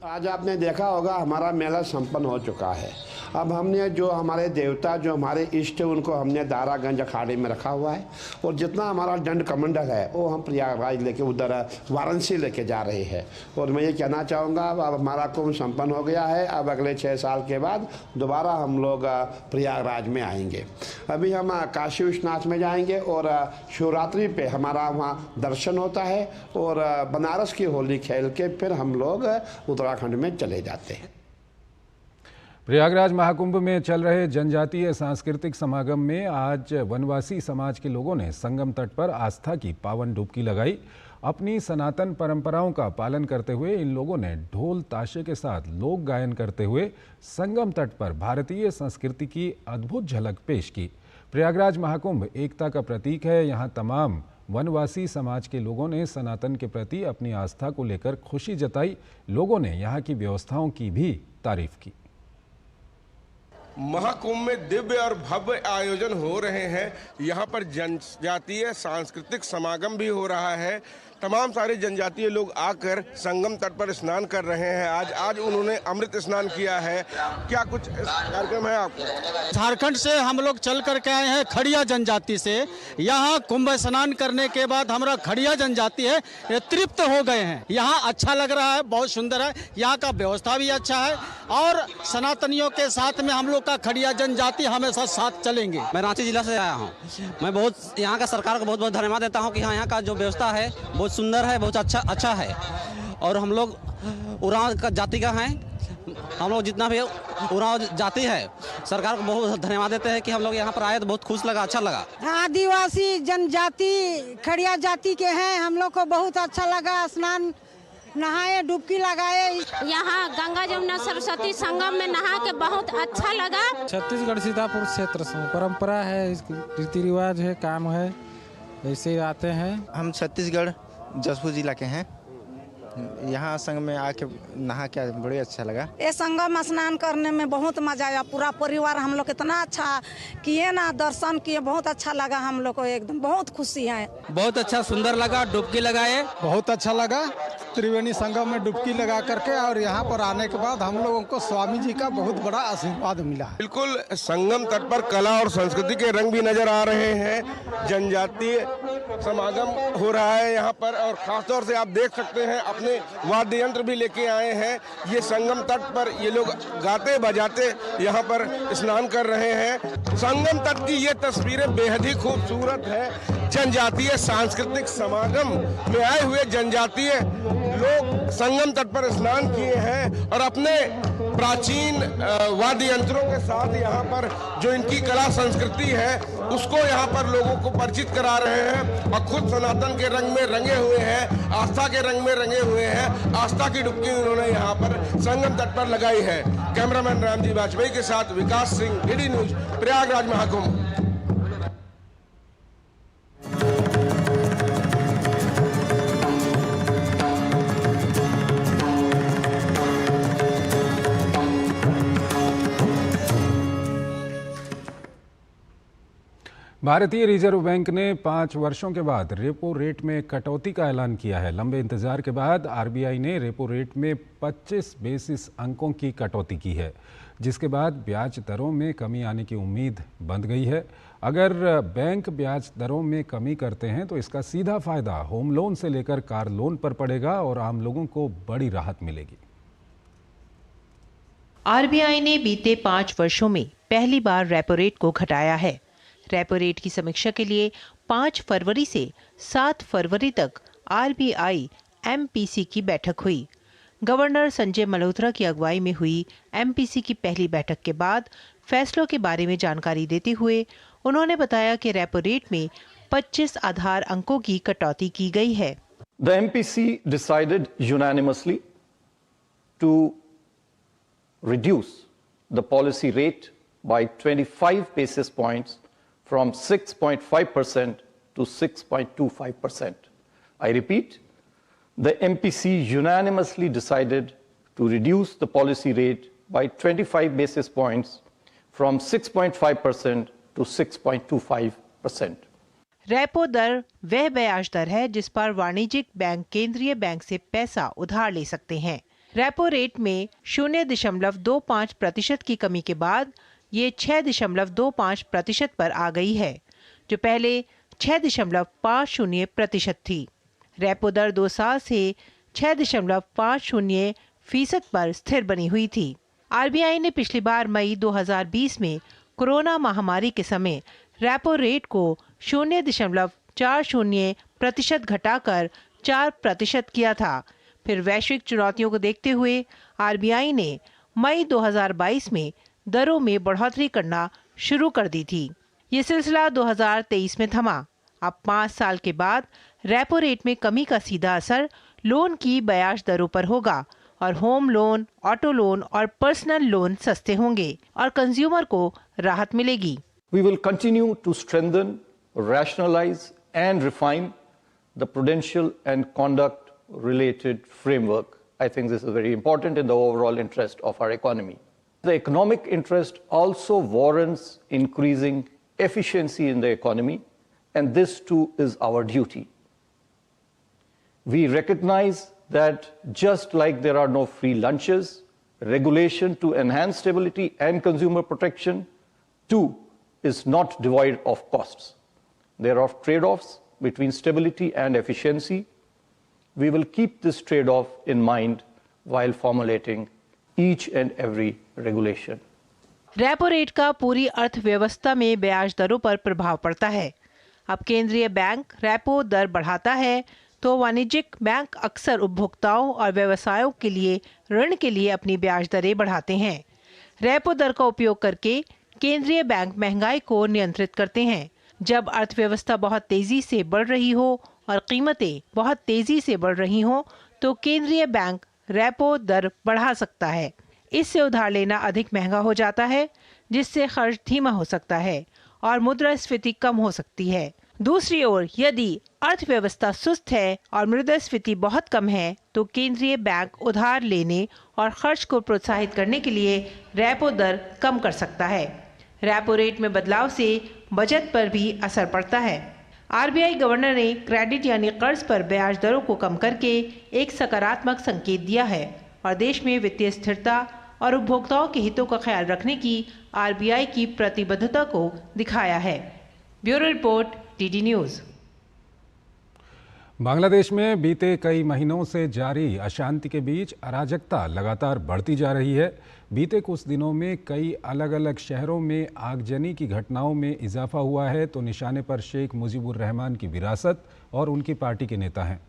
आज आपने देखा होगा हमारा मेला संपन्न हो चुका है। अब हमने जो हमारे देवता, जो हमारे इष्ट, उनको हमने दारागंज अखाड़े में रखा हुआ है और जितना हमारा दंड कमंडल है वो हम प्रयागराज लेके उधर वाराणसी लेके जा रहे हैं। और मैं ये कहना चाहूँगा, अब हमारा कुंभ संपन्न हो गया है। अब अगले 6 साल के बाद दोबारा हम लोग प्रयागराज में आएंगे। अभी हम काशी विश्वनाथ में जाएंगे और शिवरात्रि पे हमारा वहाँ दर्शन होता है और बनारस की होली खेल के फिर हम लोग उत्तराखंड में चले जाते हैं। प्रयागराज महाकुंभ में चल रहे जनजातीय सांस्कृतिक समागम में आज वनवासी समाज के लोगों ने संगम तट पर आस्था की पावन डुबकी लगाई। अपनी सनातन परंपराओं का पालन करते हुए इन लोगों ने ढोल ताशे के साथ लोक गायन करते हुए संगम तट पर भारतीय संस्कृति की अद्भुत झलक पेश की। प्रयागराज महाकुंभ एकता का प्रतीक है। यहाँ तमाम वनवासी समाज के लोगों ने सनातन के प्रति अपनी आस्था को लेकर खुशी जताई। लोगों ने यहाँ की व्यवस्थाओं की भी तारीफ की। महाकुंभ में दिव्य और भव्य आयोजन हो रहे हैं। यहाँ पर जनजातीय सांस्कृतिक समागम भी हो रहा है। तमाम सारे जनजातीय लोग आकर संगम तट पर स्नान कर रहे हैं। आज उन्होंने अमृत स्नान किया है। क्या कुछ कार्यक्रम है आपका? झारखंड से हम लोग चल करके आए हैं, खड़िया जनजाति से। यहाँ कुंभ स्नान करने के बाद हमारा खड़िया जनजाति है ये तृप्त हो गए हैं। यहाँ अच्छा लग रहा है, बहुत सुंदर है। यहाँ का व्यवस्था भी अच्छा है और सनातनियों के साथ में हम लोग का खड़िया जनजाति हमेशा साथ चलेंगे। मैं रांची जिला से आया हूँ। मैं बहुत यहाँ का सरकार को बहुत बहुत धन्यवाद देता हूँ कि यहाँ का जो व्यवस्था है बहुत सुंदर है, बहुत अच्छा है। और हम लोग उरांव का जाति का हैं। हम लोग जितना भी उरांव जाति है, सरकार को बहुत धन्यवाद देते हैं कि हम लोग यहाँ पर आए तो बहुत खुश लगा, अच्छा लगा। आदिवासी जनजाति खड़िया जाति के हैं। हम लोग को बहुत अच्छा लगा। स्नान नहाए, डुबकी लगाए। यहाँ गंगा जमुना सरस्वती संगम में नहा के बहुत अच्छा लगा। छत्तीसगढ़ सीतापुर क्षेत्र से परंपरा है, रीति रिवाज है, काम है, ऐसे आते हैं। हम छत्तीसगढ़ जशपुर जिला के हैं। यहाँ संगम में आके नहा के बड़े अच्छा लगा। ये संगम स्नान करने में बहुत मजा आया। पूरा परिवार हम लोग इतना अच्छा किए ना, दर्शन किए, बहुत अच्छा लगा। हम लोग को एकदम बहुत खुशी है। बहुत अच्छा सुंदर लगा, डुबकी लगाए, बहुत अच्छा लगा। त्रिवेणी संगम में डुबकी लगा करके और यहाँ पर आने के बाद हम लोगों को स्वामी जी का बहुत बड़ा आशीर्वाद मिला। बिल्कुल संगम तट पर कला और संस्कृति के रंग भी नजर आ रहे हैं। जनजातीय समागम हो रहा है यहाँ पर और खासतौर से आप देख सकते हैं अपने वाद्य यंत्र भी लेके आए हैं। ये संगम तट पर ये लोग गाते बजाते यहाँ पर स्नान कर रहे हैं। संगम तट की ये तस्वीरें बेहद ही खूबसूरत है। जनजातीय सांस्कृतिक समागम में आए हुए जनजातीय लोग संगम तट पर स्नान किए हैं और अपने प्राचीन वाद्य यंत्रों के साथ यहाँ पर जो इनकी कला संस्कृति है उसको यहाँ पर लोगों को परिचित करा रहे हैं और खुद सनातन के रंग में रंगे हुए हैं, आस्था के रंग में रंगे हुए हैं। आस्था की डुबकी उन्होंने यहाँ पर संगम तट पर लगाई है। कैमरामैन रामजी वाजपेयी के साथ विकास सिंह, डीडी न्यूज, प्रयागराज महाकुंभ। भारतीय रिजर्व बैंक ने 5 वर्षों के बाद रेपो रेट में कटौती का ऐलान किया है। लंबे इंतजार के बाद आरबीआई ने रेपो रेट में 25 बेसिस अंकों की कटौती की है, जिसके बाद ब्याज दरों में कमी आने की उम्मीद बंध गई है। अगर बैंक ब्याज दरों में कमी करते हैं तो इसका सीधा फायदा होम लोन से लेकर कार लोन पर पड़ेगा और आम लोगों को बड़ी राहत मिलेगी। आरबीआई ने बीते 5 वर्षों में पहली बार रेपो रेट को घटाया है। रेपो रेट की समीक्षा के लिए 5 फरवरी से 7 फरवरी तक आरबीआई एमपीसी की बैठक हुई। गवर्नर संजय मल्होत्रा की अगुवाई में हुई एमपीसी की पहली बैठक के बाद फैसलों के बारे में जानकारी देते हुए उन्होंने बताया कि रेपो रेट में 25 आधार अंकों की कटौती की गई है। The MPC decided unanimously to reduce the policy rate by 25 basis points from 6.5% to 6.25%. I repeat, the MPC unanimously decided to reduce the policy rate by 25 basis points from 6.5% to 6.25%. Repo दर वह ब्याज दर है जिस पर वाणिज्यिक bank केंद्रीय bank से पैसा उधार ले सकते हैं। रेपो रेट में 0.25% की कमी के बाद ये 6.25% पर आ गई है, जो पहले 6.50% थी। रेपो दर 2 साल से 6.50% पर स्थिर बनी हुई थी। आरबीआई ने पिछली बार मई 2020 में कोरोना महामारी के समय रेपो रेट को 0.40% घटाकर 4% किया था। फिर वैश्विक चुनौतियों को देखते हुए आरबीआई ने मई 2022 में दरों में बढ़ोतरी करना शुरू कर दी थी। ये सिलसिला 2023 में थमा। अब 5 साल के बाद रेपो रेट में कमी का सीधा असर लोन की ब्याज दरों पर होगा और होम लोन, ऑटो लोन और पर्सनल लोन सस्ते होंगे और कंज्यूमर को राहत मिलेगी। We will continue to strengthen, rationalize and refine the prudential and conduct related framework. I think this is very important in the overall interest of our economy. The economic interest also warrants increasing efficiency in the economy, and this too is our duty. We recognize that just like there are no free lunches, regulation to enhance stability and consumer protection too is not devoid of costs. There are trade-offs between stability and efficiency. We will keep this trade-off in mind while formulating each and every regulation. Repo rate का पूरी अर्थव्यवस्था में ब्याज दरों पर प्रभाव पड़ता है। अब केंद्रीय बैंक रेपो दर बढ़ाता है तो वाणिज्यिक बैंक अक्सर उपभोक्ताओं और व्यवसायों के लिए ऋण के लिए अपनी ब्याज दरें बढ़ाते हैं। रेपो दर का उपयोग करके केंद्रीय बैंक महंगाई को नियंत्रित करते हैं। जब अर्थव्यवस्था बहुत तेजी से बढ़ रही हो और कीमतें बहुत तेजी से बढ़ रही हो तो केंद्रीय बैंक रेपो दर बढ़ा सकता है। इससे उधार लेना अधिक महंगा हो जाता है, जिससे खर्च धीमा हो सकता है और मुद्रास्फीति कम हो सकती है। दूसरी ओर यदि अर्थव्यवस्था सुस्त है और मुद्रास्फीति बहुत कम है तो केंद्रीय बैंक उधार लेने और खर्च को प्रोत्साहित करने के लिए रेपो दर कम कर सकता है। रेपो रेट में बदलाव से बजट पर भी असर पड़ता है। आरबीआई गवर्नर ने क्रेडिट यानी कर्ज पर ब्याज दरों को कम करके एक सकारात्मक संकेत दिया है और देश में वित्तीय स्थिरता और उपभोक्ताओं के हितों का ख्याल रखने की आरबीआई की प्रतिबद्धता को दिखाया है। Bureau report, DD news. Bangladesh में बीते कई महीनों से जारी अशांति के बीच अराजकता लगातार बढ़ती जा रही है। बीते कुछ दिनों में कई अलग अलग शहरों में आगजनी की घटनाओं में इजाफा हुआ है तो निशाने पर शेख मुजीबुर रहमान की विरासत और उनकी पार्टी के नेता हैं।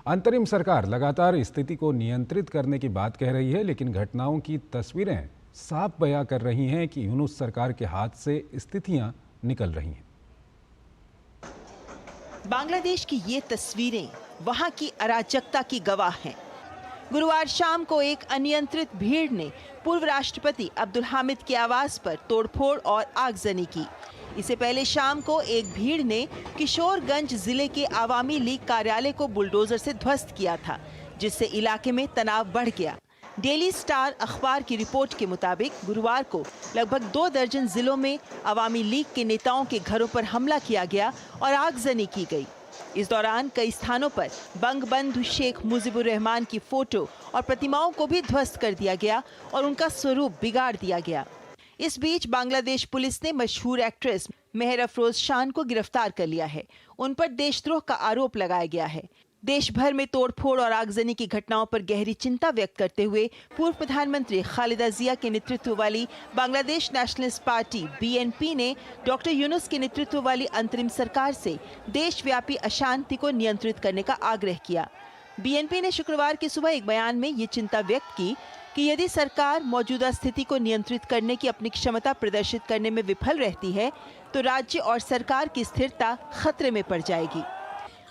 अंतरिम सरकार लगातार स्थिति को नियंत्रित करने की बात कह रही है, लेकिन घटनाओं की तस्वीरें साफ बयां कर रही हैं कि यूनुस सरकार के हाथ से स्थितियां निकल रही हैं। बांग्लादेश की ये तस्वीरें वहां की अराजकता की गवाह हैं। गुरुवार शाम को एक अनियंत्रित भीड़ ने पूर्व राष्ट्रपति अब्दुल हामिद के आवास पर तोड़फोड़ और आगजनी की। इससे पहले शाम को एक भीड़ ने किशोरगंज जिले के आवामी लीग कार्यालय को बुलडोजर से ध्वस्त किया था, जिससे इलाके में तनाव बढ़ गया। डेली स्टार अखबार की रिपोर्ट के मुताबिक गुरुवार को लगभग 2 दर्जन जिलों में आवामी लीग के नेताओं के घरों पर हमला किया गया और आगजनी की गई। इस दौरान कई स्थानों पर बंगबंधु शेख मुजीबुर रहमान की फोटो और प्रतिमाओं को भी ध्वस्त कर दिया गया और उनका स्वरूप बिगाड़ दिया गया। इस बीच बांग्लादेश पुलिस ने मशहूर एक्ट्रेस मेहर अफरोज शान को गिरफ्तार कर लिया है। उन पर देशद्रोह का आरोप लगाया गया है। देश भर में तोड़फोड़ और आगजनी की घटनाओं पर गहरी चिंता व्यक्त करते हुए पूर्व प्रधानमंत्री खालिदा जिया के नेतृत्व वाली बांग्लादेश नेशनलिस्ट पार्टी BNP ने डॉक्टर यूनुस के नेतृत्व वाली अंतरिम सरकार से देशव्यापी अशांति को नियंत्रित करने का आग्रह किया। BNP ने शुक्रवार की सुबह एक बयान में ये चिंता व्यक्त की कि यदि सरकार मौजूदा स्थिति को नियंत्रित करने की अपनी क्षमता प्रदर्शित करने में विफल रहती है तो राज्य और सरकार की स्थिरता खतरे में पड़ जाएगी।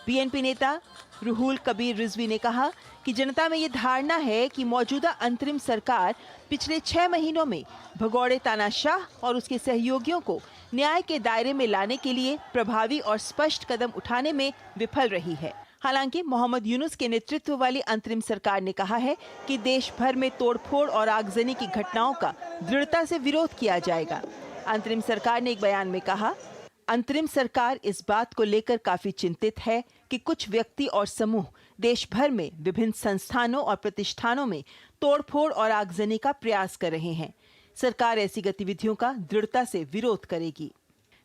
BNP नेता रुहुल कबीर रिजवी ने कहा कि जनता में ये धारणा है कि मौजूदा अंतरिम सरकार पिछले 6 महीनों में भगौड़े तानाशाह और उसके सहयोगियों को न्याय के दायरे में लाने के लिए प्रभावी और स्पष्ट कदम उठाने में विफल रही है। हालांकि मोहम्मद यूनुस के नेतृत्व वाली अंतरिम सरकार ने कहा है कि देश भर में तोड़फोड़ और आगजनी की घटनाओं का दृढ़ता से विरोध किया जाएगा। अंतरिम सरकार ने एक बयान में कहा, अंतरिम सरकार इस बात को लेकर काफी चिंतित है कि कुछ व्यक्ति और समूह देश भर में विभिन्न संस्थानों और प्रतिष्ठानों में तोड़फोड़ और आगजनी का प्रयास कर रहे हैं। सरकार ऐसी गतिविधियों का दृढ़ता से विरोध करेगी।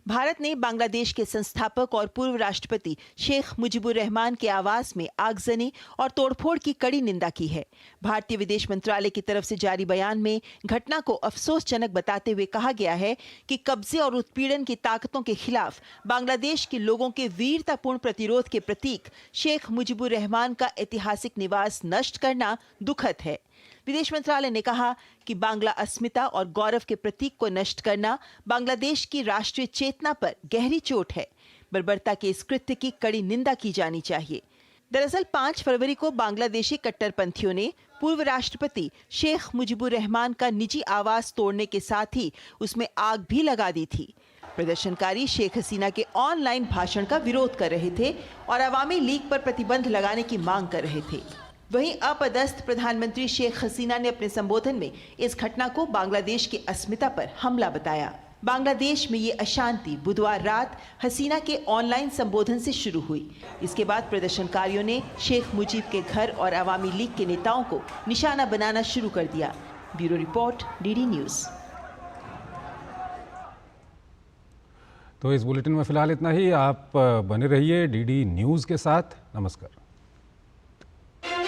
भारत ने बांग्लादेश के संस्थापक और पूर्व राष्ट्रपति शेख मुजीबुर रहमान के आवास में आगजनी और तोड़फोड़ की कड़ी निंदा की है। भारतीय विदेश मंत्रालय की तरफ से जारी बयान में घटना को अफसोसजनक बताते हुए कहा गया है कि कब्जे और उत्पीड़न की ताकतों के खिलाफ बांग्लादेश के लोगों के वीरतापूर्ण प्रतिरोध के प्रतीक शेख मुजीबुर रहमान का ऐतिहासिक निवास नष्ट करना दुखद है। विदेश मंत्रालय ने कहा कि बांग्ला अस्मिता और गौरव के प्रतीक को नष्ट करना बांग्लादेश की राष्ट्रीय चेतना पर गहरी चोट है। बर्बरता के इस कृत्य की कड़ी निंदा की जानी चाहिए। दरअसल 5 फरवरी को बांग्लादेशी कट्टरपंथियों ने पूर्व राष्ट्रपति शेख मुजीबुर रहमान का निजी आवास तोड़ने के साथ ही उसमें आग भी लगा दी थी। प्रदर्शनकारी शेख हसीना के ऑनलाइन भाषण का विरोध कर रहे थे और अवामी लीग पर प्रतिबंध लगाने की मांग कर रहे थे। वहीं अपदस्थ प्रधानमंत्री शेख हसीना ने अपने संबोधन में इस घटना को बांग्लादेश की अस्मिता पर हमला बताया। बांग्लादेश में ये अशांति बुधवार रात हसीना के ऑनलाइन संबोधन से शुरू हुई। इसके बाद प्रदर्शनकारियों ने शेख मुजीब के घर और अवामी लीग के नेताओं को निशाना बनाना शुरू कर दिया। Bureau report, DD news. तो इस बुलेटिन में फिलहाल इतना ही। आप बने रहिए DD न्यूज़ के साथ। नमस्कार।